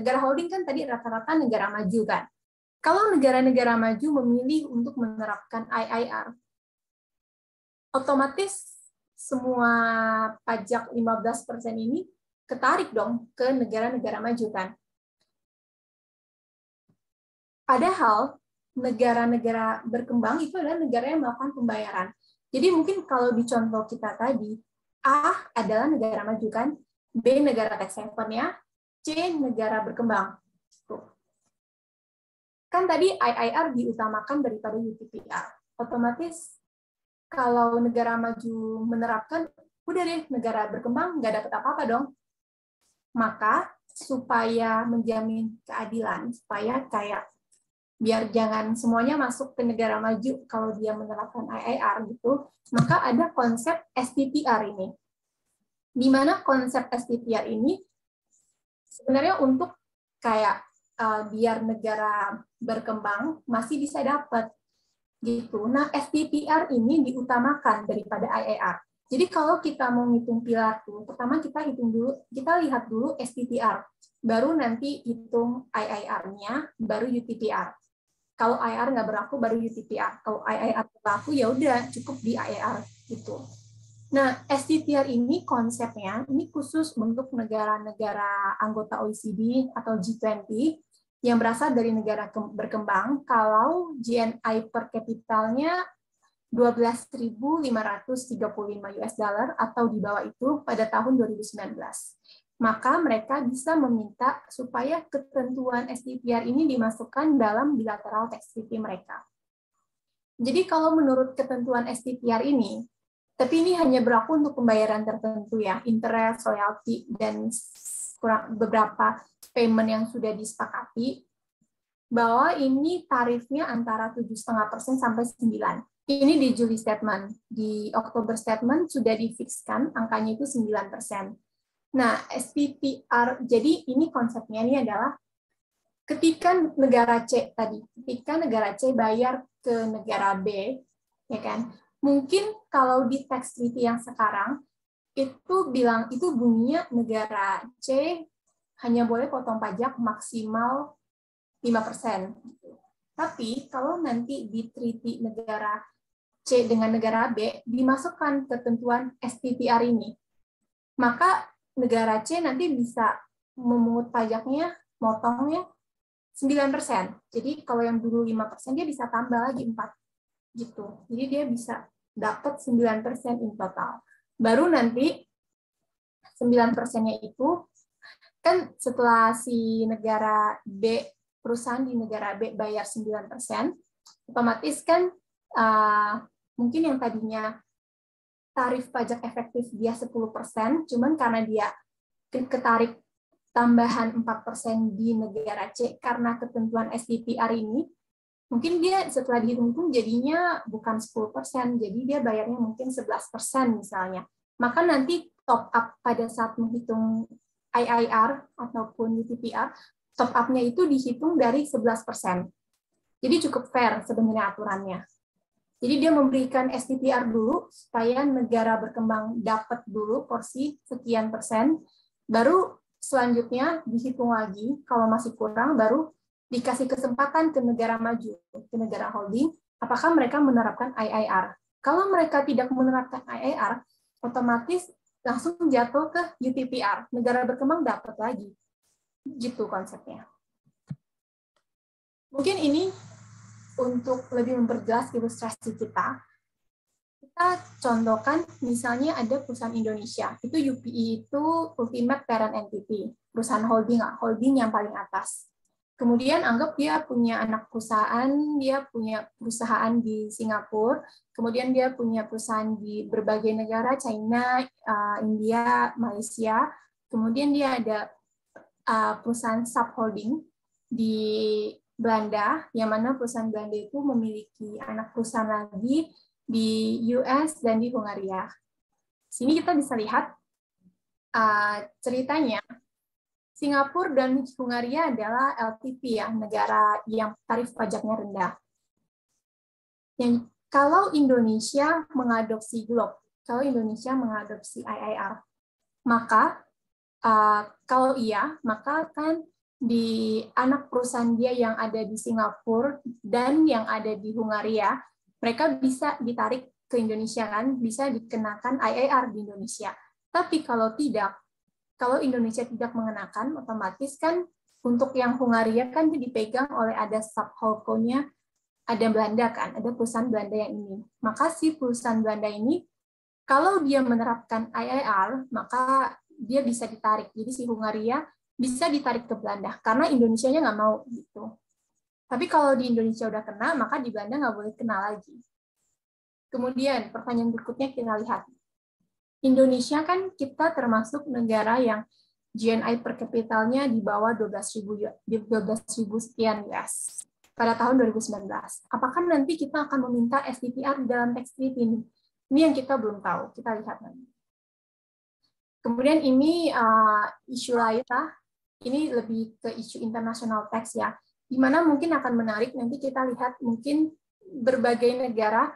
kan tadi rata-rata negara maju kan. Kalau negara-negara maju memilih untuk menerapkan IIR, otomatis semua pajak 15% ini ketarik dong ke negara-negara maju kan. Padahal negara-negara berkembang itu adalah negara yang melakukan pembayaran. Jadi mungkin kalau di contoh kita tadi, A adalah negara maju kan, B negara tax haven-nya, C negara berkembang. Tuh. Kan tadi IIR diutamakan daripada UTPR. Otomatis kalau negara maju menerapkan, udah deh negara berkembang nggak dapat apa-apa dong. Maka supaya menjamin keadilan, supaya kayak biar jangan semuanya masuk ke negara maju kalau dia menerapkan IIR gitu, maka ada konsep STPR ini. Di mana konsep STPR ini sebenarnya untuk kayak biar negara berkembang masih bisa dapat gitu. Nah, STPR ini diutamakan daripada IIR. Jadi kalau kita mau ngitung pilar tuh, pertama kita lihat dulu STPR, baru nanti hitung IIR-nya, baru UTPR. Kalau IIR nggak berlaku, baru UTPR. Kalau IIR berlaku, ya udah cukup di IIR gitu. Nah, STPR ini konsepnya, ini khusus untuk negara-negara anggota OECD atau G20 yang berasal dari negara berkembang, kalau GNI per kapitalnya 12.535 US dollar atau di bawah itu pada tahun 2019. Maka mereka bisa meminta supaya ketentuan STPR ini dimasukkan dalam bilateral tax treaty mereka. Jadi kalau menurut ketentuan STPR ini, tapi ini hanya berlaku untuk pembayaran tertentu ya, interest, royalty, dan beberapa payment yang sudah disepakati, bahwa ini tarifnya antara 7,5% sampai 9%. Ini di Juli statement. Di Oktober statement sudah difikskan angkanya itu 9%. Nah, STPR, jadi ini konsepnya ini adalah ketika negara C tadi, ketika negara C bayar ke negara B, ya kan? Mungkin kalau di tax treaty yang sekarang itu bunyinya negara C hanya boleh potong pajak maksimal 5%. Tapi kalau nanti di treaty negara C dengan negara B dimasukkan ketentuan STPR ini, maka negara C nanti bisa memungut pajaknya, motongnya 9%. Jadi kalau yang dulu 5%, dia bisa tambah lagi 4 gitu. Jadi dia bisa dapat 9% in total. Baru nanti 9%-nya itu kan setelah si negara B, perusahaan di negara B bayar 9%, otomatis kan mungkin yang tadinya tarif pajak efektif dia 10%, cuman karena dia ketarik tambahan 4% di negara C karena ketentuan STPR ini, mungkin dia setelah dihitung jadinya bukan 10%, jadi dia bayarnya mungkin 11% misalnya. Maka nanti top up pada saat menghitung IIR ataupun UTPR, top up-nya itu dihitung dari 11%. Jadi cukup fair sebenarnya aturannya. Jadi dia memberikan STPR dulu supaya negara berkembang dapat dulu porsi sekian persen, baru selanjutnya dihitung lagi, kalau masih kurang baru dikasih kesempatan ke negara maju, ke negara holding, apakah mereka menerapkan IIR. Kalau mereka tidak menerapkan IIR, otomatis langsung jatuh ke UTPR, negara berkembang dapat lagi. Gitu konsepnya. Mungkin ini untuk lebih memperjelas ilustrasi kita contohkan misalnya ada perusahaan Indonesia, itu UPI itu Ultimate Parent Entity, perusahaan holding yang paling atas. Kemudian anggap dia punya anak perusahaan, dia punya perusahaan di Singapura, kemudian dia punya perusahaan di berbagai negara, China, India, Malaysia, kemudian dia ada perusahaan subholding di Belanda, yang mana perusahaan Belanda itu memiliki anak perusahaan lagi di US dan di Hungaria. Sini kita bisa lihat ceritanya. Singapura dan Hungaria adalah LTP ya, negara yang tarif pajaknya rendah. Kalau Indonesia mengadopsi GloBE, kalau Indonesia mengadopsi IIR, maka kalau iya, maka kan di anak perusahaan dia yang ada di Singapura dan yang ada di Hungaria, mereka bisa ditarik ke Indonesia kan, bisa dikenakan IIR di Indonesia. Tapi kalau tidak, kalau Indonesia tidak mengenakan, otomatis kan untuk yang Hungaria kan dipegang oleh ada subholdco-nya, ada Belanda kan, ada perusahaan Belanda yang ini. Maka si perusahaan Belanda ini, kalau dia menerapkan IIR, maka dia bisa ditarik. Jadi si Hungaria bisa ditarik ke Belanda, karena Indonesianya nggak mau gitu. Tapi kalau di Indonesia udah kena, maka di Belanda nggak boleh kena lagi. Kemudian pertanyaan berikutnya kita lihat. Indonesia kan kita termasuk negara yang GNI per kapitalnya di bawah 12.000 sekian US pada tahun 2019. Apakah nanti kita akan meminta STTR dalam tax treaty ini? Ini yang kita belum tahu. Kita lihat nanti. Kemudian ini isu lain lah. Ini lebih ke isu international tax ya. Di mana mungkin akan menarik, nanti kita lihat mungkin berbagai negara,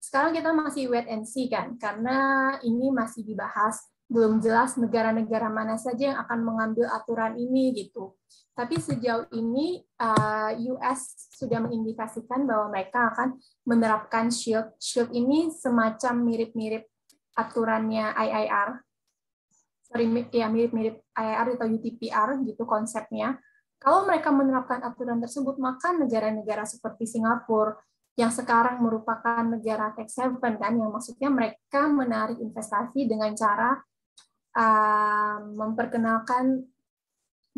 sekarang kita masih wait and see kan, karena ini masih dibahas, belum jelas negara-negara mana saja yang akan mengambil aturan ini gitu. Tapi sejauh ini US sudah mengindikasikan bahwa mereka akan menerapkan shield. Shield ini semacam mirip-mirip aturannya IIR, mirip-mirip IIR atau UTPR gitu konsepnya. Kalau mereka menerapkan aturan tersebut, maka negara-negara seperti Singapura, yang sekarang merupakan negara tax haven kan, yang maksudnya mereka menarik investasi dengan cara memperkenalkan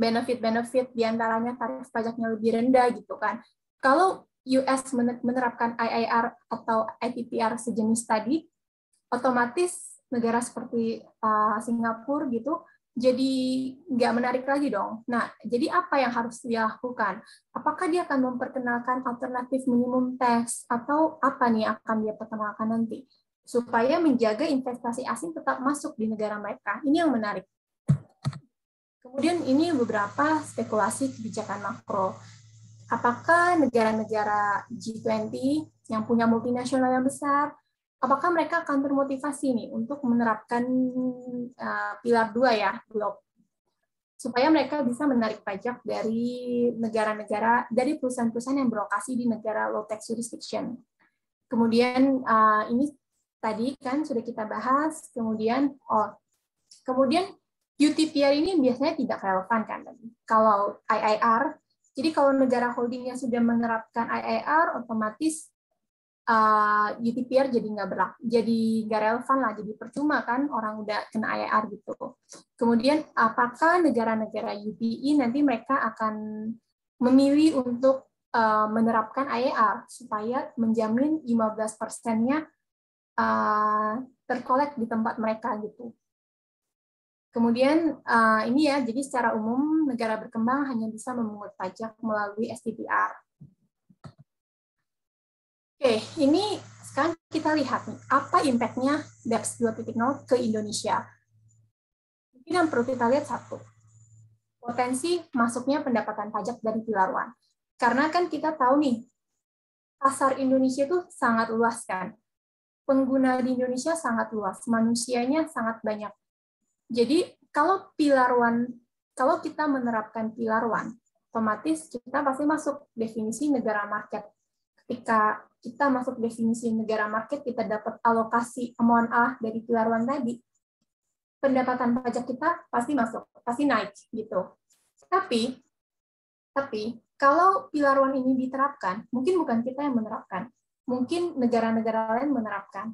benefit-benefit, diantaranya tarif pajaknya lebih rendah gitu kan. Kalau US menerapkan IIR atau ITPR sejenis tadi, otomatis negara seperti Singapura gitu jadi nggak menarik lagi dong. Nah, jadi apa yang harus dia lakukan? Apakah dia akan memperkenalkan alternatif minimum tax atau apa nih akan dia perkenalkan nanti? Supaya menjaga investasi asing tetap masuk di negara mereka. Ini yang menarik. Kemudian ini beberapa spekulasi kebijakan makro. Apakah negara-negara G20 yang punya multinasional yang besar, apakah mereka akan termotivasi nih untuk menerapkan pilar 2 ya, GloBE, supaya mereka bisa menarik pajak dari negara-negara, dari perusahaan-perusahaan yang berlokasi di negara low tax jurisdiction. Kemudian ini tadi kan sudah kita bahas, kemudian UTPR ini biasanya tidak relevan kan tadi. Kalau IIR, jadi kalau negara holdingnya sudah menerapkan IIR, otomatis UTPR jadi nggak relevan lah, jadi percuma kan orang udah kena IIR gitu. Kemudian apakah negara-negara UPI nanti mereka akan memilih untuk menerapkan IIR supaya menjamin 15%-nya terkolek di tempat mereka gitu. Kemudian ini ya, jadi secara umum negara berkembang hanya bisa memungut pajak melalui STTR. Oke, ini sekarang kita lihat nih, apa impact-nya BEPS 2.0 ke Indonesia. Mungkin yang perlu kita lihat satu, potensi masuknya pendapatan pajak dari pilar 1. Karena kan kita tahu nih, pasar Indonesia itu sangat luas kan. Pengguna di Indonesia sangat luas, manusianya sangat banyak. Jadi kalau pilar 1, kalau kita menerapkan pilar 1, otomatis kita pasti masuk definisi negara market. Ketika kita masuk definisi negara market, kita dapat alokasi amount A dari pilar 1 tadi, pendapatan pajak kita pasti masuk, pasti naik gitu. Tapi kalau Pilar One ini diterapkan, mungkin bukan kita yang menerapkan, mungkin negara-negara lain menerapkan.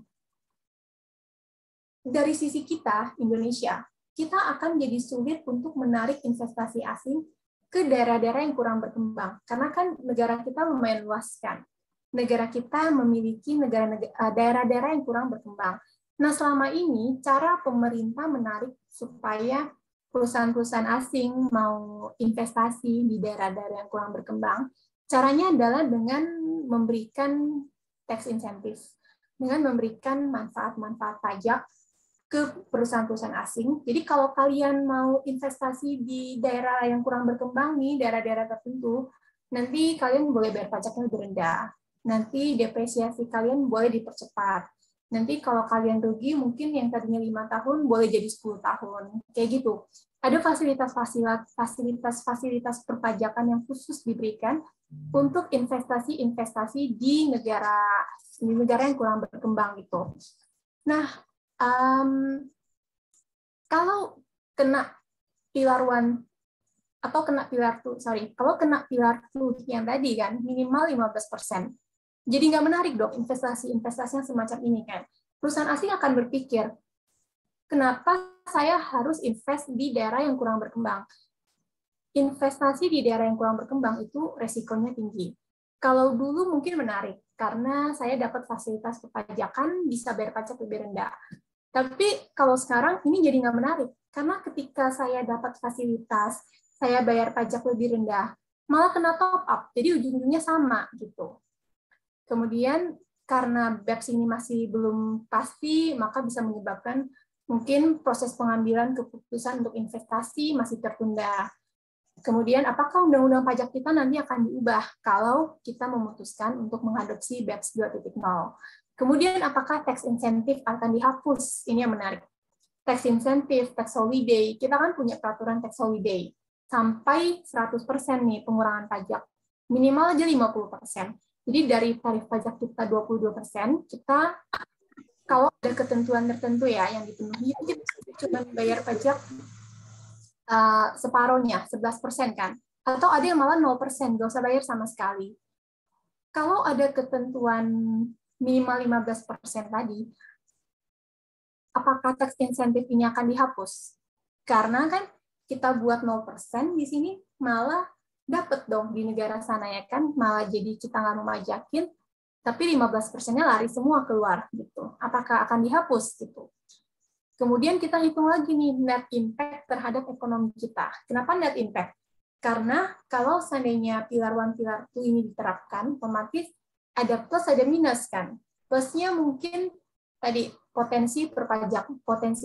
Dari sisi kita, Indonesia, kita akan jadi sulit untuk menarik investasi asing ke daerah-daerah yang kurang berkembang. Karena kan negara kita lumayan luas kan. Negara kita memiliki daerah-daerah yang kurang berkembang. Nah, selama ini cara pemerintah menarik supaya perusahaan-perusahaan asing mau investasi di daerah-daerah yang kurang berkembang, caranya adalah dengan memberikan tax incentive, dengan memberikan manfaat-manfaat pajak ke perusahaan-perusahaan asing. Jadi kalau kalian mau investasi di daerah yang kurang berkembang nih, daerah-daerah tertentu, nanti kalian boleh bayar pajaknya lebih rendah. Nanti depresiasi kalian boleh dipercepat. Nanti kalau kalian rugi, mungkin yang tadinya 5 tahun boleh jadi 10 tahun. Kayak gitu. Ada fasilitas perpajakan yang khusus diberikan untuk investasi-investasi di negara yang kurang berkembang gitu. Nah, kalau kena Pilar One atau kena Pilar 2, kalau kena Pilar 2 yang tadi kan minimal 15%. Jadi nggak menarik dong investasi-investasi yang semacam ini kan. Perusahaan asing akan berpikir, kenapa saya harus invest di daerah yang kurang berkembang? Investasi di daerah yang kurang berkembang itu resikonya tinggi. Kalau dulu mungkin menarik, karena saya dapat fasilitas perpajakan, bisa bayar pajak lebih rendah. Tapi kalau sekarang ini jadi nggak menarik, karena ketika saya dapat fasilitas, saya bayar pajak lebih rendah, malah kena top up, jadi ujung-ujungnya sama gitu. Kemudian karena BEPS ini masih belum pasti, maka bisa menyebabkan mungkin proses pengambilan keputusan untuk investasi masih tertunda. Kemudian apakah undang-undang pajak kita nanti akan diubah kalau kita memutuskan untuk mengadopsi BEPS 2.0? Kemudian apakah tax incentive akan dihapus? Ini yang menarik. Tax incentive, tax holiday, kita kan punya peraturan tax holiday. Sampai 100% nih pengurangan pajak. Minimal aja 50%. Jadi dari tarif pajak kita 22%, kita kalau ada ketentuan tertentu ya yang dipenuhi, kita cuma bayar pajak separohnya, 11% kan. Atau ada yang malah 0%, nggak usah bayar sama sekali. Kalau ada ketentuan minimal 15% tadi, apakah tax incentive ini akan dihapus? Karena kan kita buat 0% di sini malah dapat dong di negara sana ya kan, malah jadi kita nggak memajakin, tapi 15%-nya lari semua keluar gitu. Apakah akan dihapus gitu? Kemudian kita hitung lagi nih net impact terhadap ekonomi kita. Kenapa net impact? Karena kalau seandainya Pilar 1, Pilar 2 ini diterapkan, otomatis ada plus ada minus kan. Plusnya mungkin tadi potensi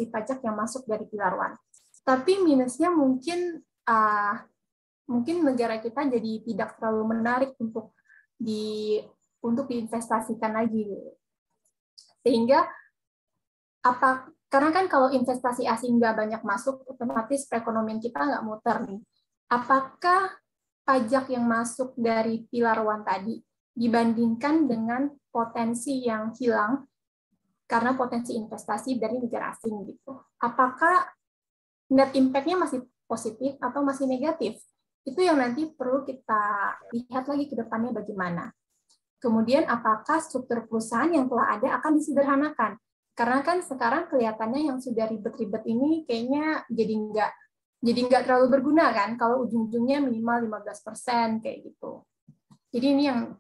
pajak yang masuk dari Pilar 1. Tapi minusnya mungkin negara kita jadi tidak terlalu menarik untuk diinvestasikan lagi. Sehingga karena kan kalau investasi asing nggak banyak masuk, otomatis perekonomian kita nggak muter nih. Apakah pajak yang masuk dari Pilar 1 tadi dibandingkan dengan potensi yang hilang karena potensi investasi dari negara asing gitu? Apakah net impact-nya masih positif atau masih negatif? Itu yang nanti perlu kita lihat lagi ke depannya bagaimana. Kemudian apakah struktur perusahaan yang telah ada akan disederhanakan? Karena kan sekarang kelihatannya yang sudah ribet-ribet ini kayaknya jadi nggak terlalu berguna kan kalau ujung-ujungnya minimal 15% kayak gitu. Jadi ini yang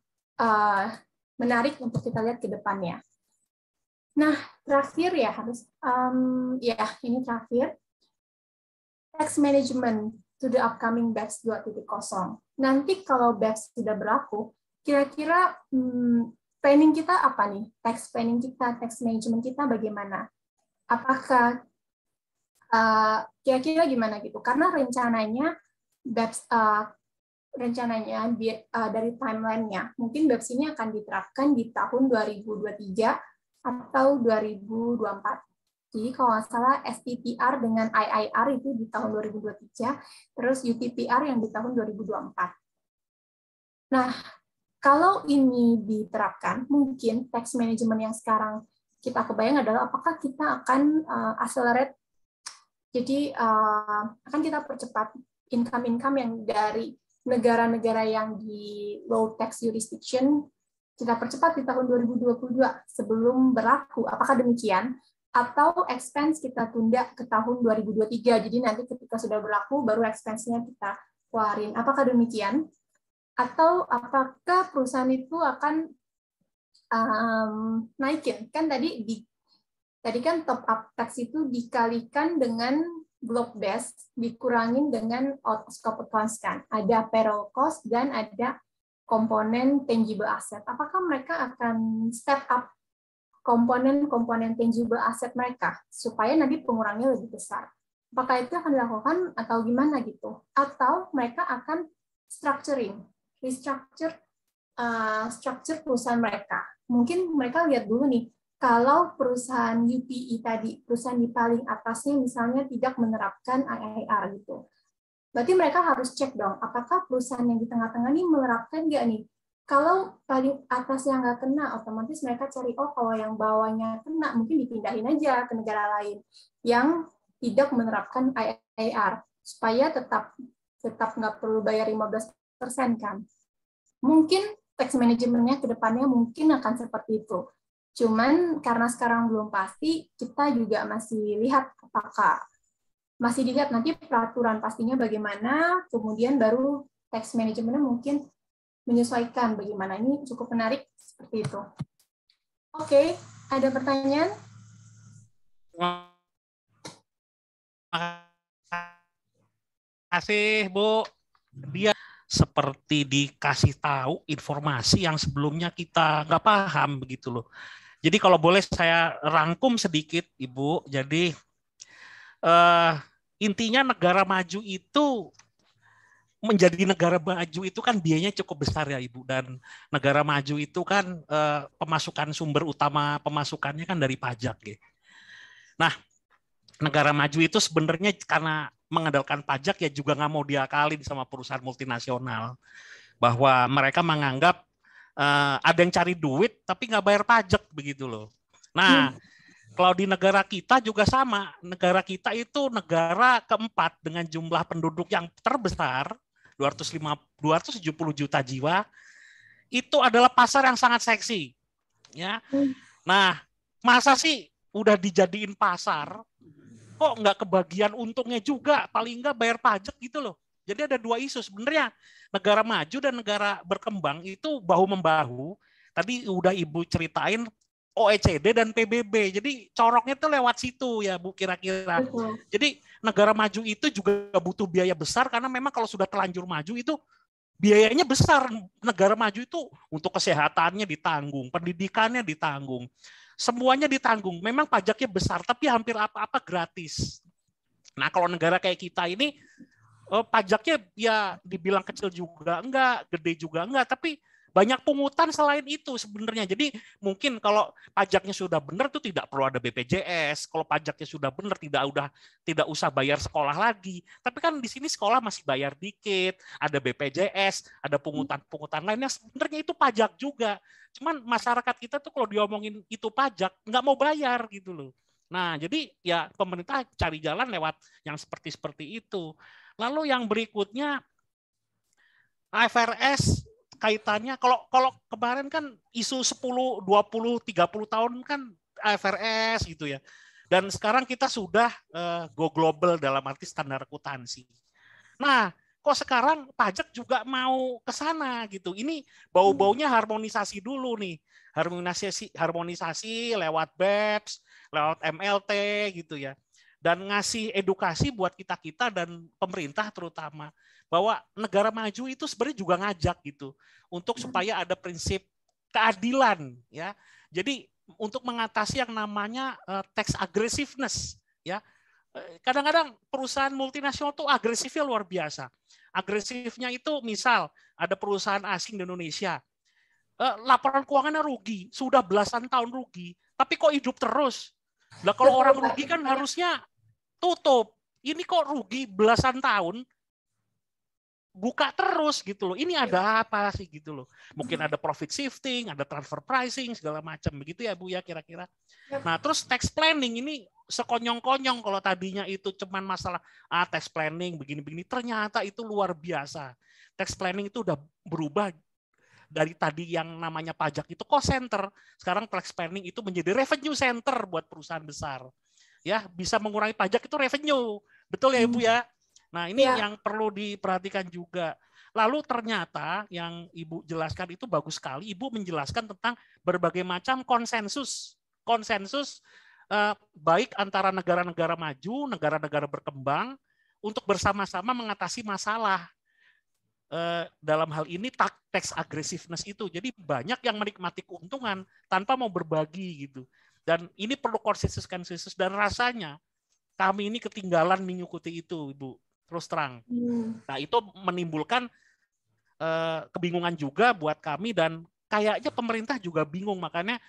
menarik untuk kita lihat ke depannya. Nah, terakhir ya ini terakhir. Tax management to the upcoming BEPS 2.0. Nanti kalau BEPS sudah berlaku, kira-kira planning kita apa nih? Tax planning kita, tax management kita bagaimana? Apakah kira-kira gimana gitu? Karena rencananya BEPS dari timeline-nya, mungkin BEPS ini akan diterapkan di tahun 2023 atau 2024. Jadi kalau nggak salah STPR dengan IIR itu di tahun 2023, terus UTPR yang di tahun 2024. Nah, kalau ini diterapkan, mungkin tax management yang sekarang kita kebayang adalah apakah kita akan accelerate, jadi akan kita percepat income yang dari negara-negara yang di low tax jurisdiction kita percepat di tahun 2022 sebelum berlaku. Apakah demikian? Atau expense kita tunda ke tahun 2023. Jadi nanti ketika sudah berlaku baru expense-nya kita keluarin. Apakah demikian? Atau apakah perusahaan itu akan naikin? Kan tadi kan top up tax itu dikalikan dengan block base, dikurangin dengan out of scope accounts kan. Ada payroll cost dan ada komponen tangible asset. Apakah mereka akan step up komponen-komponen tangible asset mereka supaya nanti pengurangnya lebih besar? Apakah itu akan dilakukan atau gimana gitu? Atau mereka akan restructure perusahaan mereka. Mungkin mereka lihat dulu nih, kalau perusahaan UPI tadi, perusahaan di paling atasnya misalnya tidak menerapkan IIR gitu. Berarti mereka harus cek dong, apakah perusahaan yang di tengah-tengah ini menerapkan nggak nih? Kalau paling atas yang nggak kena, otomatis mereka cari, kalau yang bawahnya kena, mungkin dipindahin aja ke negara lain yang tidak menerapkan IIR, supaya tetap nggak perlu bayar 15% kan. Mungkin tax manajemennya ke depannya mungkin akan seperti itu. Cuman karena sekarang belum pasti, kita juga masih lihat masih dilihat nanti peraturan pastinya bagaimana, kemudian baru tax manajemennya mungkin menyesuaikan bagaimana. Ini cukup menarik seperti itu. Oke, ada pertanyaan? Terima kasih, Bu. Dia seperti dikasih tahu informasi yang sebelumnya kita nggak paham begitu loh. Jadi kalau boleh saya rangkum sedikit, Ibu. Jadi intinya negara maju itu menjadi negara maju itu kan biayanya cukup besar ya Ibu, dan negara maju itu kan pemasukan sumber utama pemasukannya kan dari pajak ya. Nah, negara maju itu sebenarnya karena mengandalkan pajak ya juga nggak mau diakalin sama perusahaan multinasional, bahwa mereka menganggap ada yang cari duit tapi nggak bayar pajak begitu loh. Nah, kalau di negara kita juga sama. Negara kita itu negara keempat dengan jumlah penduduk yang terbesar, 270 juta jiwa. Itu adalah pasar yang sangat seksi. Ya. Nah, masa sih udah dijadiin pasar, kok nggak kebagian untungnya juga, paling nggak bayar pajak gitu loh. Jadi ada dua isu sebenarnya, negara maju dan negara berkembang itu bahu-membahu. Tadi udah Ibu ceritain OECD dan PBB. Jadi coroknya tuh lewat situ ya Bu kira-kira. Jadi negara maju itu juga butuh biaya besar karena memang kalau sudah terlanjur maju itu biayanya besar. Negara maju itu untuk kesehatannya ditanggung, pendidikannya ditanggung, semuanya ditanggung. Memang pajaknya besar tapi hampir apa-apa gratis. Nah, kalau negara kayak kita ini pajaknya ya dibilang kecil juga enggak, gede juga enggak, tapi banyak pungutan selain itu sebenarnya. Jadi mungkin kalau pajaknya sudah benar tuh tidak perlu ada BPJS. Kalau pajaknya sudah benar tidak usah bayar sekolah lagi. Tapi kan di sini sekolah masih bayar dikit, ada BPJS, ada pungutan-pungutan lainnya. Sebenarnya itu pajak juga. Cuman masyarakat kita tuh kalau diomongin itu pajak nggak mau bayar gitu loh. Nah, jadi ya pemerintah cari jalan lewat yang seperti itu. Lalu yang berikutnya IFRS kaitannya kalau kemarin kan isu 10, 20, 30 tahun kan IFRS gitu ya. Dan sekarang kita sudah go global dalam arti standar akuntansi. Nah, kok sekarang pajak juga mau ke sana gitu. Ini bau-baunya harmonisasi dulu nih. Harmonisasi lewat BEPS, lewat MLT gitu ya. Dan ngasih edukasi buat kita-kita dan pemerintah terutama bahwa negara maju itu sebenarnya juga ngajak gitu untuk supaya ada prinsip keadilan ya. Jadi untuk mengatasi yang namanya tax aggressiveness ya. Kadang-kadang perusahaan multinasional tuh agresifnya luar biasa. Agresifnya itu misal ada perusahaan asing di Indonesia, laporan keuangannya rugi, sudah belasan tahun rugi, tapi kok hidup terus. Nah, kalau orang rugi kan harusnya tutup. Ini kok rugi belasan tahun, buka terus gitu loh. Ini ada apa sih gitu loh. Mungkin ada profit shifting, ada transfer pricing, segala macam begitu ya Bu ya kira-kira. Nah terus tax planning ini sekonyong-konyong kalau tadinya itu cuman masalah tax planning begini-begini, ternyata itu luar biasa. Tax planning itu udah berubah dari tadi yang namanya pajak itu cost center, sekarang tax planning itu menjadi revenue center buat perusahaan besar. Ya, bisa mengurangi pajak itu revenue. Betul ya Ibu ya? Nah, ini yang perlu diperhatikan juga. Lalu ternyata yang Ibu jelaskan itu bagus sekali. Ibu menjelaskan tentang berbagai macam konsensus baik antara negara-negara maju, negara-negara berkembang untuk bersama-sama mengatasi masalah. Dalam hal ini tax aggressiveness itu. Jadi banyak yang menikmati keuntungan tanpa mau berbagi gitu. Dan ini perlu konsensus dan rasanya kami ini ketinggalan mengikuti itu, Ibu. Terus terang. Nah, itu menimbulkan kebingungan juga buat kami dan kayaknya pemerintah juga bingung, makanya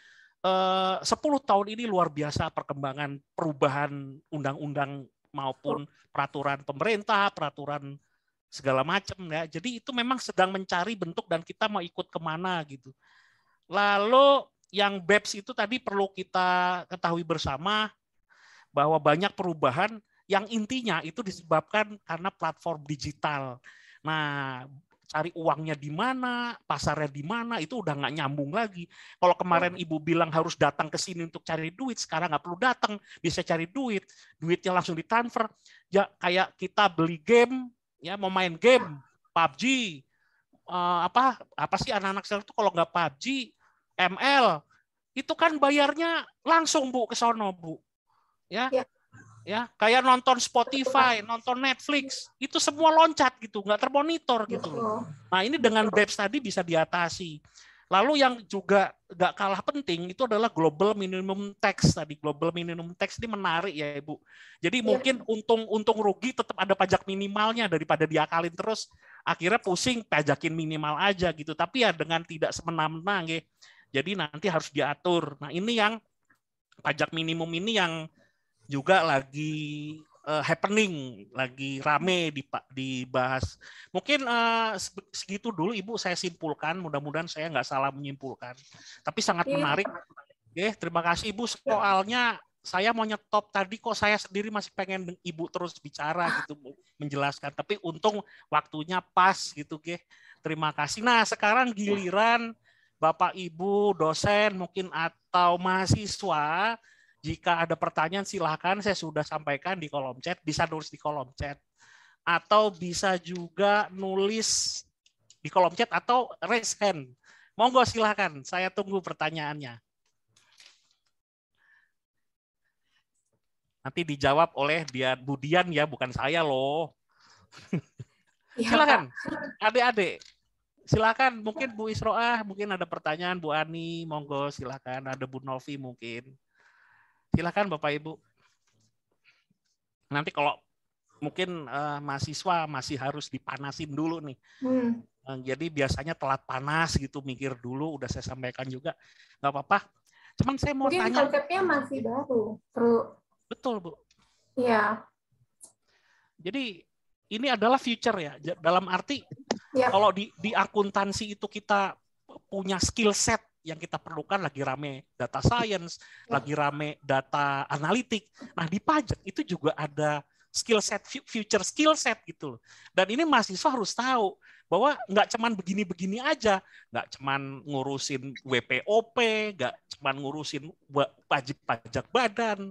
10 tahun ini luar biasa perkembangan perubahan undang-undang maupun peraturan pemerintah, peraturan segala macam ya. Jadi itu memang sedang mencari bentuk dan kita mau ikut kemana gitu. Lalu yang BEPS itu tadi perlu kita ketahui bersama bahwa banyak perubahan yang intinya itu disebabkan karena platform digital. Nah, cari uangnya di mana, pasarnya di mana, itu udah nggak nyambung lagi. Kalau kemarin Ibu bilang harus datang ke sini untuk cari duit, sekarang nggak perlu datang, bisa cari duit, duitnya langsung ditransfer. Ya kayak kita beli game, ya mau main game, PUBG, apa sih anak-anak sekarang itu kalau nggak PUBG, ML, itu kan bayarnya langsung Bu ke sono Bu, ya. Ya, kayak nonton Spotify, nonton Netflix, itu semua loncat gitu, nggak termonitor gitu. Nah, ini dengan BEPS tadi bisa diatasi. Lalu yang juga nggak kalah penting itu adalah global minimum tax tadi. Global minimum tax ini menarik ya Ibu. Jadi mungkin untung rugi tetap ada pajak minimalnya daripada diakalin terus. Akhirnya pusing pajakin minimal aja gitu. Tapi ya dengan tidak semena-mena ya. Jadi nanti harus diatur. Nah, ini yang pajak minimum ini yang juga lagi happening, lagi rame dibahas. Mungkin segitu dulu Ibu saya simpulkan, mudah-mudahan saya nggak salah menyimpulkan. Tapi sangat menarik. Oke, terima kasih Ibu. Soalnya saya mau nyetop tadi kok saya sendiri masih pengen Ibu terus bicara gitu, menjelaskan. Tapi untung waktunya pas gitu, oke. Terima kasih. Nah, sekarang giliran Bapak Ibu dosen mungkin atau mahasiswa. Jika ada pertanyaan silakan, saya sudah sampaikan di kolom chat, bisa nulis di kolom chat. Atau bisa juga nulis di kolom chat atau raise hand. Monggo silakan, saya tunggu pertanyaannya. Nanti dijawab oleh Budian ya, bukan saya loh. Silakan, adik-adik. Silakan, mungkin Bu Isroah, mungkin ada pertanyaan, Bu Ani, monggo silakan. Ada Bu Novi mungkin. Silakan Bapak Ibu. Nanti kalau mungkin mahasiswa masih harus dipanasin dulu nih. Jadi biasanya telat panas gitu, mikir dulu, udah saya sampaikan juga. Nggak apa-apa. Cuman saya mau mungkin tanya. Konsepnya masih baru. Perlu. Betul, Bu. Iya. Jadi ini adalah future ya. Dalam arti kalau di akuntansi itu kita punya skill set yang kita perlukan, lagi rame data science, lagi rame data analitik. Nah, di pajak itu juga ada skill set, future skill set gitu loh. Dan ini mahasiswa harus tahu bahwa nggak cuman begini-begini aja, nggak cuman ngurusin WPOP, nggak cuman ngurusin pajak badan.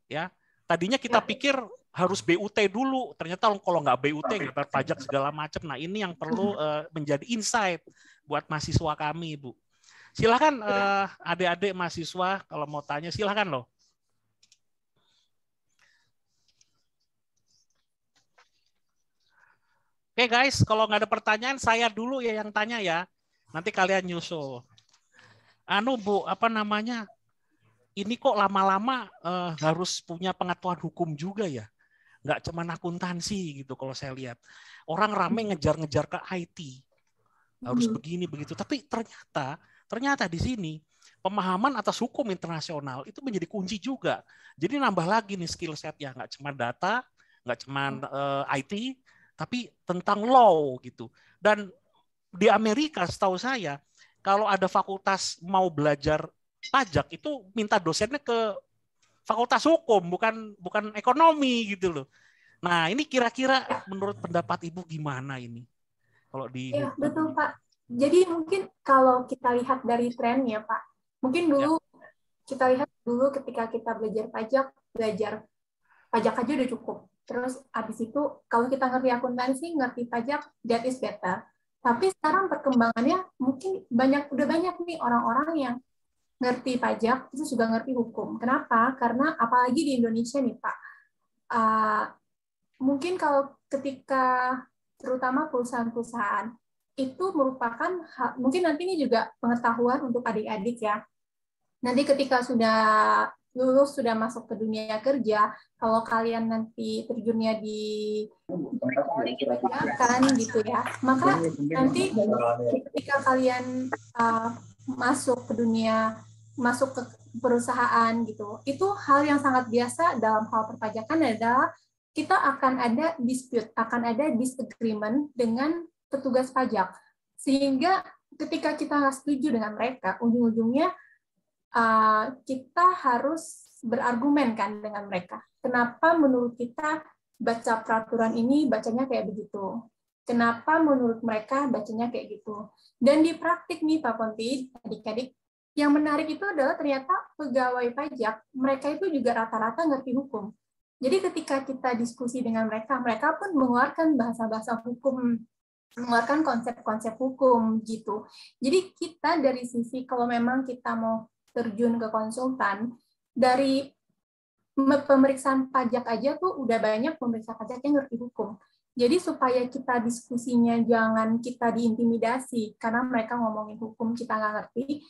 Ya, tadinya kita pikir harus BUT dulu, ternyata kalau nggak BUT nggak bayar pajak segala macam. Nah, ini yang perlu menjadi insight buat mahasiswa kami, Bu. Silakan adik-adik mahasiswa kalau mau tanya silakan loh. Oke guys, kalau nggak ada pertanyaan saya dulu ya yang tanya ya. Nanti kalian nyusul. Bu, apa namanya? Ini kok lama-lama harus punya pengetahuan hukum juga ya? Nggak cuma akuntansi gitu kalau saya lihat. Orang rame ngejar-ngejar ke IT. Harus begini begitu. Tapi ternyata di sini pemahaman atas hukum internasional itu menjadi kunci juga. Jadi nambah lagi nih skill set ya, nggak cuma data, nggak cuma IT, tapi tentang law gitu. Dan di Amerika setahu saya kalau ada fakultas mau belajar pajak itu minta dosennya ke fakultas hukum, bukan ekonomi gitu loh. Nah, ini kira-kira menurut pendapat Ibu gimana ini? Kalau di Ya, betul Pak. Jadi mungkin kalau kita lihat dari trennya Pak, mungkin dulu kita lihat dulu ketika kita belajar pajak aja udah cukup. Terus abis itu kalau kita ngerti akuntansi, ngerti pajak, that is better. Tapi sekarang perkembangannya mungkin udah banyak nih orang-orang yang ngerti pajak, terus juga ngerti hukum. Kenapa? Karena apalagi di Indonesia nih Pak, mungkin kalau ketika terutama perusahaan-perusahaan itu merupakan mungkin nanti ini juga pengetahuan untuk adik-adik ya. Nanti ketika sudah lulus, sudah masuk ke dunia kerja, kalau kalian nanti terjunnya di kan gitu ya, maka nanti ketika kalian masuk ke perusahaan gitu, itu hal yang sangat biasa dalam hal perpajakan adalah kita akan ada dispute, akan ada disagreement dengan petugas pajak. Sehingga ketika kita nggak setuju dengan mereka, ujung-ujungnya kita harus berargumen kan dengan mereka. Kenapa menurut kita baca peraturan ini bacanya kayak begitu? Kenapa menurut mereka bacanya kayak gitu? Dan di praktik nih Pak Ponti, adik-adik, yang menarik itu adalah ternyata pegawai pajak, mereka itu juga rata-rata ngerti hukum. Jadi ketika kita diskusi dengan mereka, mereka pun mengeluarkan bahasa-bahasa hukum, mengeluarkan konsep-konsep hukum gitu. Jadi kita dari sisi kalau memang kita mau terjun ke konsultan, dari pemeriksaan pajak aja tuh udah banyak pemeriksa pajak yang ngerti hukum. Jadi supaya kita diskusinya jangan kita diintimidasi karena mereka ngomongin hukum kita nggak ngerti,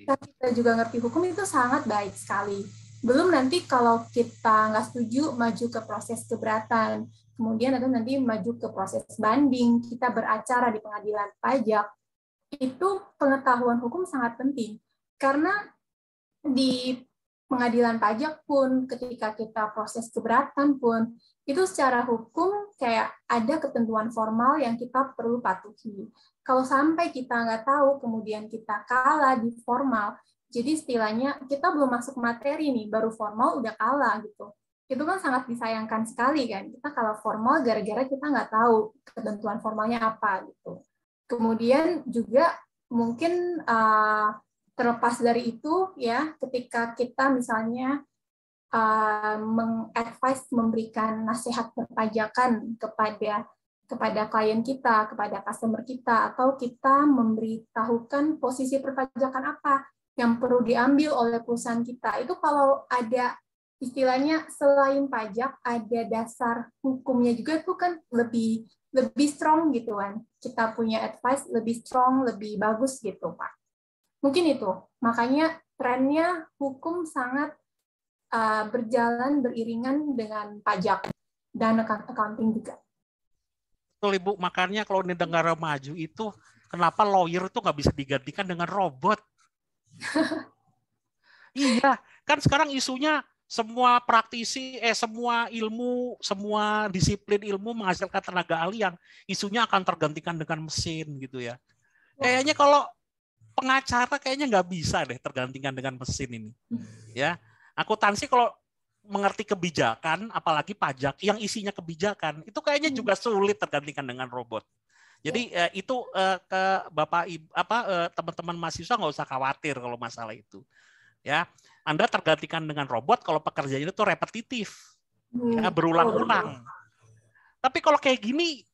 kita juga ngerti hukum itu sangat baik sekali. Belum nanti kalau kita nggak setuju maju ke proses keberatan, kemudian atau nanti maju ke proses banding, kita beracara di pengadilan pajak, itu pengetahuan hukum sangat penting. Karena di pengadilan pajak pun, ketika kita proses keberatan pun, itu secara hukum kayak ada ketentuan formal yang kita perlu patuhi. Kalau sampai kita nggak tahu, kemudian kita kalah di formal, jadi istilahnya kita belum masuk materi nih, baru formal udah kalah gitu. Itu kan sangat disayangkan sekali kan. Kita kalah formal gara-gara kita nggak tahu ketentuan formalnya apa gitu. Kemudian juga mungkin terlepas dari itu ya, ketika kita misalnya memberikan nasihat perpajakan kepada klien kita, kepada customer kita, atau kita memberitahukan posisi perpajakan apa yang perlu diambil oleh perusahaan kita. Itu kalau ada istilahnya selain pajak, ada dasar hukumnya juga itu kan lebih strong gitu kan. Kita punya advice lebih strong, lebih bagus gitu Pak. Mungkin itu. Makanya trennya hukum sangat berjalan beriringan dengan pajak dan accounting juga. Betul Ibu, makanya kalau di negara maju itu kenapa lawyer itu nggak bisa digantikan dengan robot? Iya, kan sekarang isunya semua praktisi, semua ilmu, semua disiplin ilmu menghasilkan tenaga ahli yang isunya akan tergantikan dengan mesin gitu ya. Kayaknya kalau pengacara kayaknya nggak bisa deh tergantikan dengan mesin ini. Ya, akuntansi kalau mengerti kebijakan, apalagi pajak yang isinya kebijakan, itu kayaknya juga sulit tergantikan dengan robot. Jadi itu ke Bapak Ibu teman-teman mahasiswa nggak usah khawatir kalau masalah itu. Ya, Anda tergantikan dengan robot kalau pekerjaannya itu repetitif. Ya, berulang-ulang. Tapi kalau kayak gini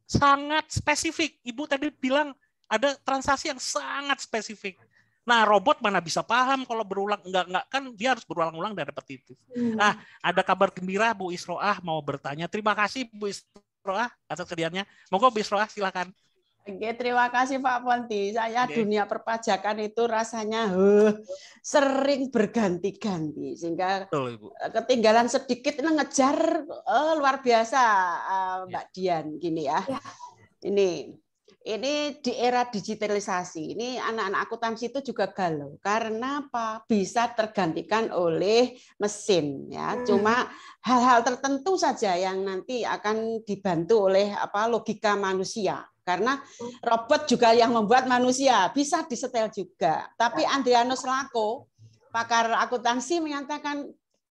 sangat spesifik. Ibu tadi bilang ada transaksi yang sangat spesifik. Nah, robot mana bisa paham kalau berulang enggak kan dia harus berulang-ulang dan repetitif. Nah, ada kabar gembira Bu Isroah mau bertanya. Terima kasih Bu Isroah atas kerjanya. Monggo Bu Isroah silakan. Oke, terima kasih Pak Ponti. Saya dunia perpajakan itu rasanya sering berganti-ganti sehingga ketinggalan sedikit ngejar luar biasa Mbak Dian gini ya. Ini di era digitalisasi, ini anak-anak akuntansi itu juga galau. Karena apa? Bisa tergantikan oleh mesin. Ya. Cuma hal-hal tertentu saja yang nanti akan dibantu oleh logika manusia. Karena robot juga yang membuat manusia, bisa disetel juga. Tapi Andrianus Lako pakar akuntansi menyatakan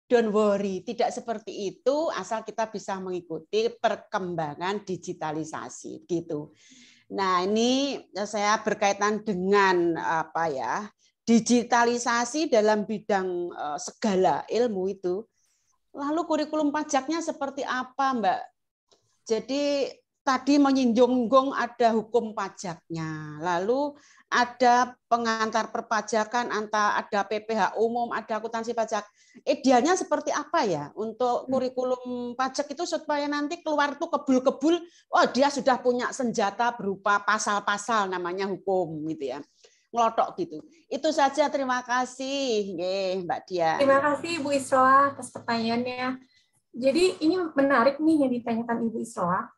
don't worry, tidak seperti itu asal kita bisa mengikuti perkembangan digitalisasi gitu. Nah, ini saya berkaitan dengan apa ya? Digitalisasi dalam bidang segala ilmu itu. Lalu kurikulum pajaknya seperti apa, Mbak? Jadi tadi menyinggung ada hukum pajaknya, lalu ada pengantar perpajakan, ada PPh umum, ada akuntansi pajak. Idealnya seperti apa ya untuk kurikulum pajak itu supaya nanti keluar tuh kebul-kebul, oh dia sudah punya senjata berupa pasal-pasal namanya hukum gitu ya. Ngelotok gitu. Itu saja, terima kasih Mbak Dian. Terima kasih Ibu Isroa atas pertanyaannya. Jadi ini menarik nih yang ditanyakan Ibu Isroa.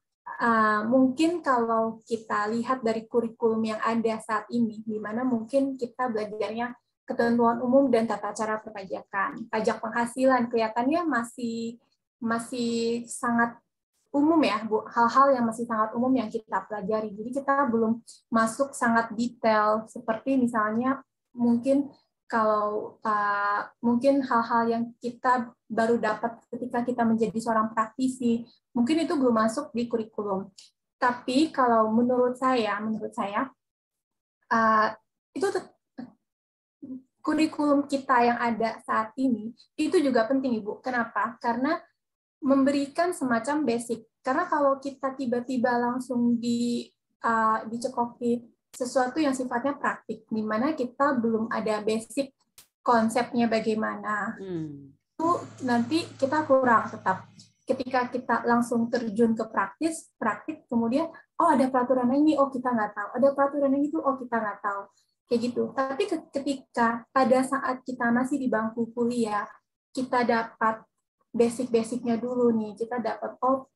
Mungkin kalau kita lihat dari kurikulum yang ada saat ini, di mana mungkin kita belajarnya ketentuan umum dan tata cara perpajakan. Pajak penghasilan kelihatannya masih sangat umum ya, Bu. Hal-hal yang masih sangat umum yang kita pelajari. Jadi kita belum masuk sangat detail seperti misalnya mungkin kalau mungkin hal-hal yang kita baru dapat ketika kita menjadi seorang praktisi, mungkin itu belum masuk di kurikulum. Tapi kalau menurut saya itu kurikulum kita yang ada saat ini itu juga penting, Ibu. Kenapa? Karena memberikan semacam basic. Karena kalau kita tiba-tiba langsung dicekoki sesuatu yang sifatnya praktik, di mana kita belum ada basic konsepnya bagaimana, itu nanti kita kurang tetap. Ketika kita langsung terjun ke praktik, kemudian, oh ada peraturan ini, oh kita nggak tahu. Ada peraturan ini, oh kita nggak tahu. Kayak gitu. Tapi ketika pada saat kita masih di bangku kuliah, kita dapat basic-basicnya dulu nih. Kita dapat, oh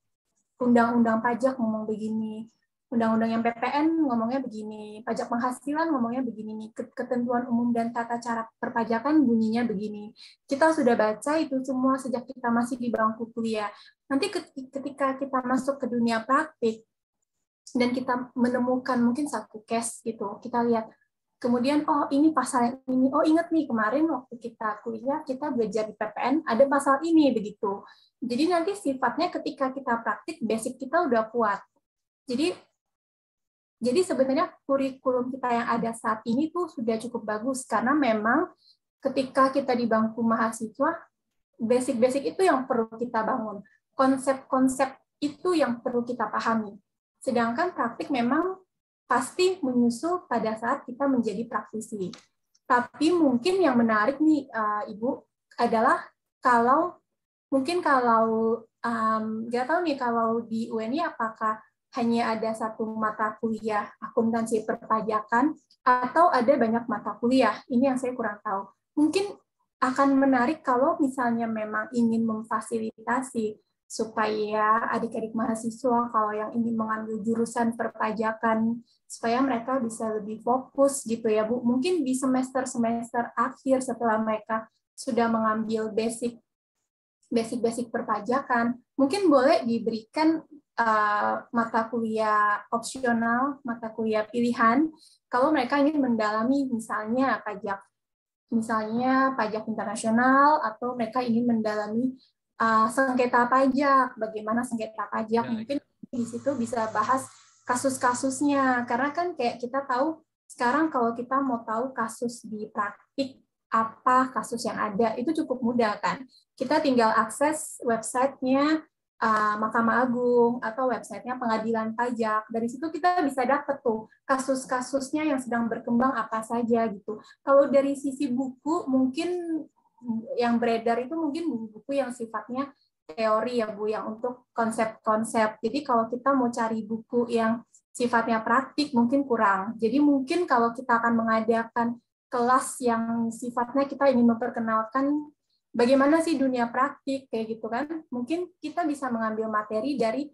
undang-undang pajak ngomong begini, undang-undang yang PPN ngomongnya begini, pajak penghasilan ngomongnya begini nih, ketentuan umum dan tata cara perpajakan bunyinya begini. Kita sudah baca itu semua sejak kita masih di bangku kuliah. Nanti ketika kita masuk ke dunia praktik dan kita menemukan mungkin satu case gitu, kita lihat kemudian oh ini pasal ini, oh ingat nih kemarin waktu kita kuliah kita belajar di PPN ada pasal ini begitu. Jadi nanti sifatnya ketika kita praktik basic kita udah kuat. Jadi sebenarnya kurikulum kita yang ada saat ini tuh sudah cukup bagus karena memang ketika kita di bangku mahasiswa basic-basic itu yang perlu kita bangun. Konsep-konsep itu yang perlu kita pahami. Sedangkan praktik memang pasti menyusul pada saat kita menjadi praktisi. Tapi mungkin yang menarik nih Ibu adalah kalau nggak tahu nih kalau di UNI apakah hanya ada satu mata kuliah akuntansi perpajakan atau ada banyak mata kuliah. Ini yang saya kurang tahu. Mungkin akan menarik kalau misalnya memang ingin memfasilitasi supaya adik-adik mahasiswa kalau yang ingin mengambil jurusan perpajakan supaya mereka bisa lebih fokus gitu ya Bu. Mungkin di semester-semester akhir setelah mereka sudah mengambil basic perpajakan, mungkin boleh diberikan mata kuliah opsional, mata kuliah pilihan kalau mereka ingin mendalami misalnya pajak internasional atau mereka ingin mendalami sengketa pajak, bagaimana sengketa pajak, mungkin di situ bisa bahas kasus-kasusnya karena kan kayak kita tahu sekarang kalau kita mau tahu kasus di praktik apa kasus yang ada itu cukup mudah kan, kita tinggal akses websitenya Mahkamah Agung atau websitenya Pengadilan Pajak. Dari situ kita bisa dapat tuh kasus-kasusnya yang sedang berkembang apa saja gitu. Kalau dari sisi buku mungkin yang beredar itu mungkin buku-buku yang sifatnya teori ya Bu, yang untuk konsep-konsep. Jadi kalau kita mau cari buku yang sifatnya praktik mungkin kurang. Jadi mungkin kalau kita akan mengadakan kelas yang sifatnya kita ingin memperkenalkan bagaimana sih dunia praktik kayak gitu kan, mungkin kita bisa mengambil materi dari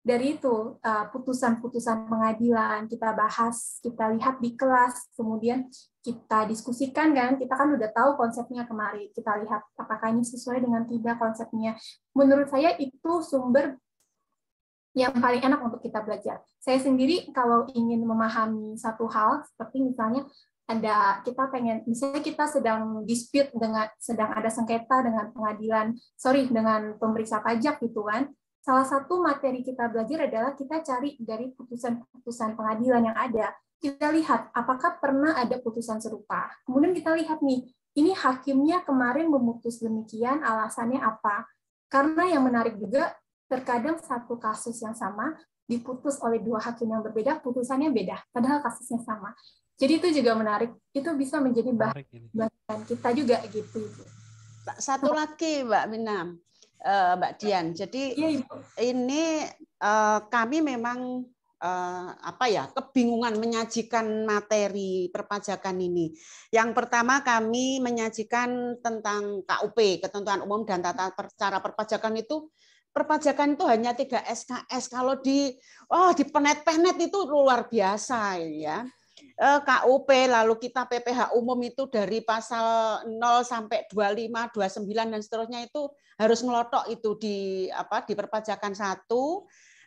itu putusan-putusan pengadilan kita bahas, kita lihat di kelas, kemudian kita diskusikan kan, kita kan udah tahu konsepnya kemarin, kita lihat apakah ini sesuai dengan tidak konsepnya. Menurut saya itu sumber yang paling enak untuk kita belajar. Saya sendiri kalau ingin memahami satu hal seperti misalnya kita pengen, misalnya kita sedang dispute sedang ada sengketa dengan dengan pemeriksa pajak gitu kan. Salah satu materi kita belajar adalah kita cari dari putusan-putusan pengadilan yang ada. Kita lihat apakah pernah ada putusan serupa. Kemudian kita lihat nih, ini hakimnya kemarin memutus demikian, alasannya apa? Karena yang menarik juga, terkadang satu kasus yang sama diputus oleh dua hakim yang berbeda, putusannya beda, padahal kasusnya sama. Jadi itu juga menarik, itu bisa menjadi bahan kita juga gitu. Satu lagi Mbak Minam, Mbak Dian. Jadi ya, Ibu. Ini kami memang kebingungan menyajikan materi perpajakan ini. Yang pertama kami menyajikan tentang KUP, Ketentuan Umum dan Tata Cara Perpajakan itu. Perpajakan itu hanya 3 SKS. Kalau di penet-penet itu luar biasa ya. KUP, lalu kita PPh umum itu dari pasal 0 sampai 25, 29 dan seterusnya itu harus ngelotok itu di perpajakan 1.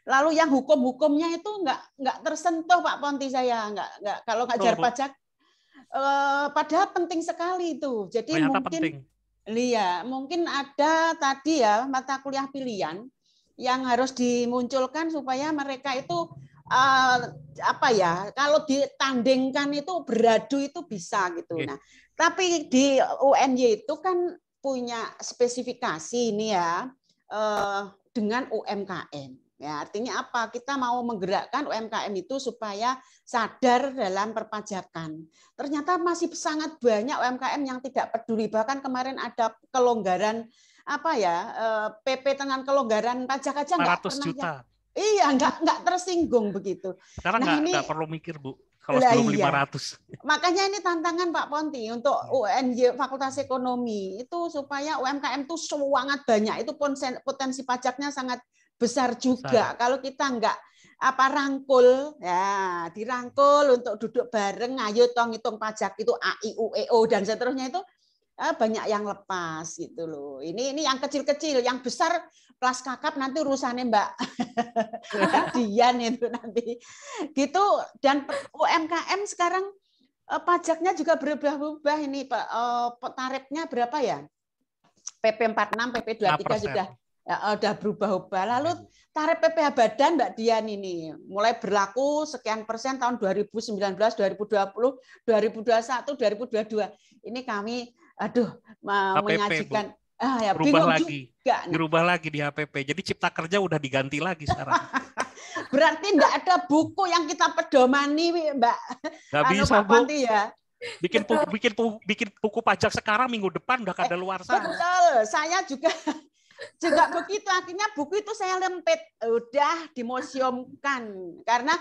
Lalu yang hukum-hukumnya itu nggak tersentuh Pak Ponti, saya nggak kalau ngajar pajak padahal penting sekali itu. Jadi mungkin ada tadi ya mata kuliah pilihan yang harus dimunculkan supaya mereka itu kalau ditandingkan itu beradu itu bisa gitu. Nah, tapi di UNY itu kan punya spesifikasi ini ya dengan UMKM. Ya, artinya apa? Kita mau menggerakkan UMKM itu supaya sadar dalam perpajakan. Ternyata masih sangat banyak UMKM yang tidak peduli. Bahkan kemarin ada kelonggaran PP dengan kelonggaran pajak aja nggak pernah. Juta. Iya, nggak tersinggung begitu. Sekarang nggak perlu mikir Bu. Kalau sebelum 500. Makanya ini tantangan Pak Ponti untuk UNY Fakultas Ekonomi itu supaya UMKM itu sangat banyak. Itu potensi pajaknya sangat besar juga. Kalau kita nggak rangkul, ya dirangkul untuk duduk bareng, ayo hitung pajak itu AIUEO dan seterusnya itu banyak yang lepas gitu loh. Ini yang kecil-kecil, yang besar kelas kakap nanti urusannya Mbak Dian itu nanti. Gitu. Dan UMKM sekarang pajaknya juga berubah-ubah ini Pak. Tarifnya berapa ya? PP 46, PP 23 sudah berubah-ubah. Lalu tarif PPh badan Mbak Dian ini mulai berlaku sekian persen tahun 2019, 2020, 2021, 2022. Ini kami menyajikan berubah lagi. Dirubah lagi di HPP. Jadi Cipta Kerja udah diganti lagi sekarang. Berarti enggak ada buku yang kita pedomani, Mbak. Nggak bisa, Bu. Ya. Bikin buku pajak sekarang minggu depan udah kadaluarsa. Betul. Saya juga begitu. Akhirnya buku itu saya lempit, udah dimuseumkan. Karena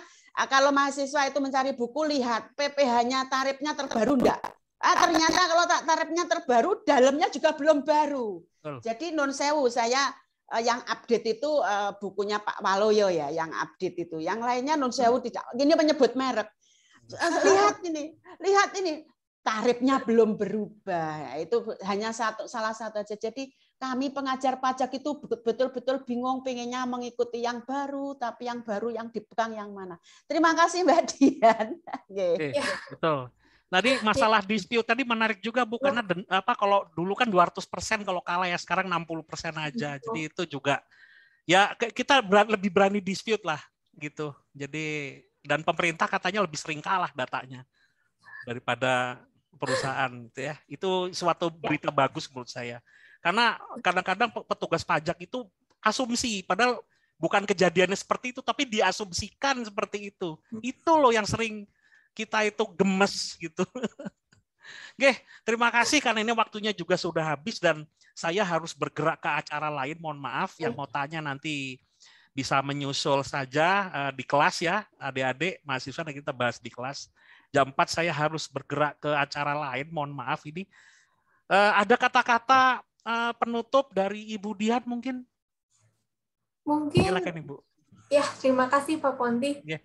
kalau mahasiswa itu mencari buku, lihat PPh-nya tarifnya terbaru enggak. Ternyata kalau tarifnya terbaru, dalamnya juga belum baru. Jadi non sewu, saya yang update itu bukunya Pak Waloyo ya, yang update itu. Yang lainnya non sewu tidak. Ini menyebut merek. Lihat ini, tarifnya belum berubah. Itu hanya salah satu aja. Jadi kami pengajar pajak itu betul-betul bingung, pengennya mengikuti yang baru, tapi yang baru yang dipegang yang mana. Terima kasih Mbak Dian. Betul. Tadi masalah dispute tadi menarik juga Bu, karena kalau dulu kan 200% kalau kalah ya, sekarang 60% aja. Jadi itu juga ya kita lebih berani dispute lah gitu. Jadi dan pemerintah katanya lebih sering kalah datanya daripada perusahaan gitu ya. Itu suatu berita bagus menurut saya. Karena kadang-kadang petugas pajak itu asumsi, padahal bukan kejadiannya seperti itu, tapi diasumsikan seperti itu. Itu loh yang sering kita itu gemes gitu. Oke, terima kasih karena ini waktunya juga sudah habis dan saya harus bergerak ke acara lain. Mohon maaf, yang mau tanya nanti bisa menyusul saja di kelas ya, adik-adik mahasiswa, dan kita bahas di kelas. Jam 4 saya harus bergerak ke acara lain. Mohon maaf ini. Ada kata-kata penutup dari Ibu Dian mungkin? Mungkin. Silakan Ibu. Ya, terima kasih Pak Ponti. Yeah.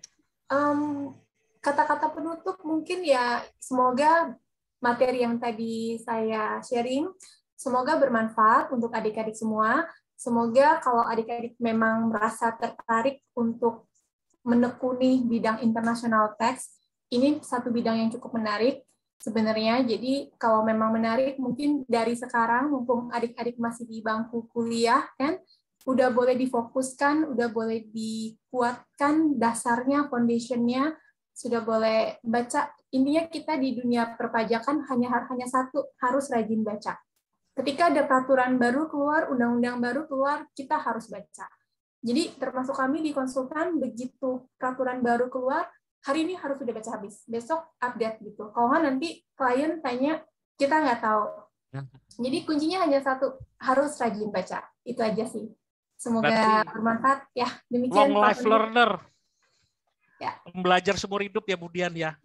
Kata-kata penutup mungkin ya, semoga materi yang tadi saya sharing semoga bermanfaat untuk adik-adik semua. Semoga kalau adik-adik memang merasa tertarik untuk menekuni bidang international tax, ini satu bidang yang cukup menarik. sebenarnya. Jadi kalau memang menarik, mungkin dari sekarang, mumpung adik-adik masih di bangku kuliah, kan, udah boleh difokuskan, udah boleh dikuatkan dasarnya, foundation-nya, sudah boleh baca. Intinya kita di dunia perpajakan hanya satu, harus rajin baca. Ketika ada peraturan baru keluar, undang-undang baru keluar, kita harus baca. Jadi termasuk kami di konsultan, begitu peraturan baru keluar, hari ini harus sudah baca habis, besok update gitu. Kalau nggak nanti klien tanya, kita nggak tahu. Jadi kuncinya hanya satu, harus rajin baca. Itu aja sih. Semoga Berarti bermanfaat. Ya, demikian. Long life learner. Ya. Belajar seumur hidup ya, Bu Dian ya.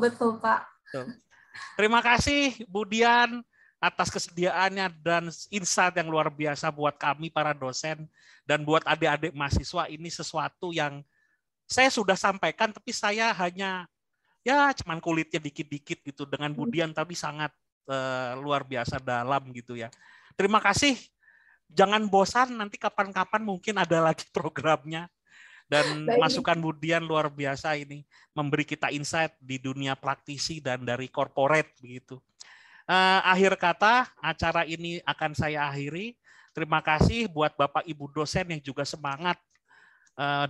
Betul, Pak. Terima kasih, Bu Dian, atas kesediaannya dan insight yang luar biasa buat kami para dosen dan buat adik-adik mahasiswa. Ini sesuatu yang saya sudah sampaikan, tapi saya hanya cuman kulitnya dikit-dikit gitu. Dengan Bu Dian tapi sangat luar biasa dalam gitu ya. Terima kasih. Jangan bosan, nanti kapan-kapan mungkin ada lagi programnya. Dan masukan Bu Dian luar biasa ini memberi kita insight di dunia praktisi dan dari corporate begitu. Akhir kata, acara ini akan saya akhiri. Terima kasih buat Bapak Ibu dosen yang juga semangat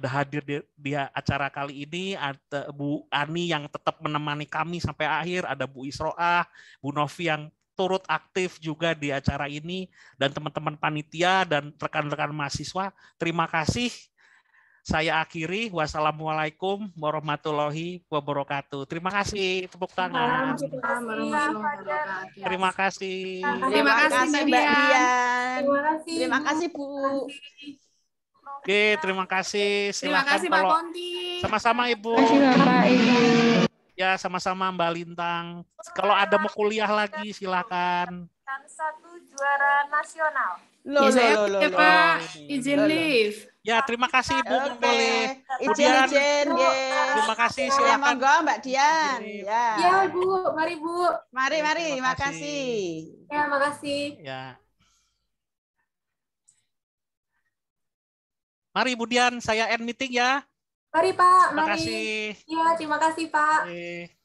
hadir di acara kali ini. Ada Bu Ani yang tetap menemani kami sampai akhir, ada Bu Isroah, Bu Novi yang turut aktif juga di acara ini, dan teman-teman panitia dan rekan-rekan mahasiswa. Terima kasih. Saya akhiri. Wassalamualaikum warahmatullahi wabarakatuh. Terima kasih. Tepuk tangan. Terima kasih. Terima kasih Mbak Dian. Terima kasih. Terima kasih Bu. Oke, terima kasih. Terima Silakan kasih Pak kalau Ponti. sama-sama Ibu. Terima kasih Bapak Ibu. Ya, sama-sama Mbak Lintang. Kalau ada mau kuliah lagi silakan. Dan 1 juara nasional. Loh, Pak, izin live. Ya, terima kasih Ibu. Oke. Boleh. Izin. Terima kasih, Ya, silakan. monggo Mbak Dian. Ya. Ya, Bu. Mari, Bu. Mari. Terima Terima kasih. Ya, makasih. Ya. Mari Bu Dian, saya end meeting ya. Mari, Pak. Terima Mari. kasih. Ya, terima kasih, Pak. Oke.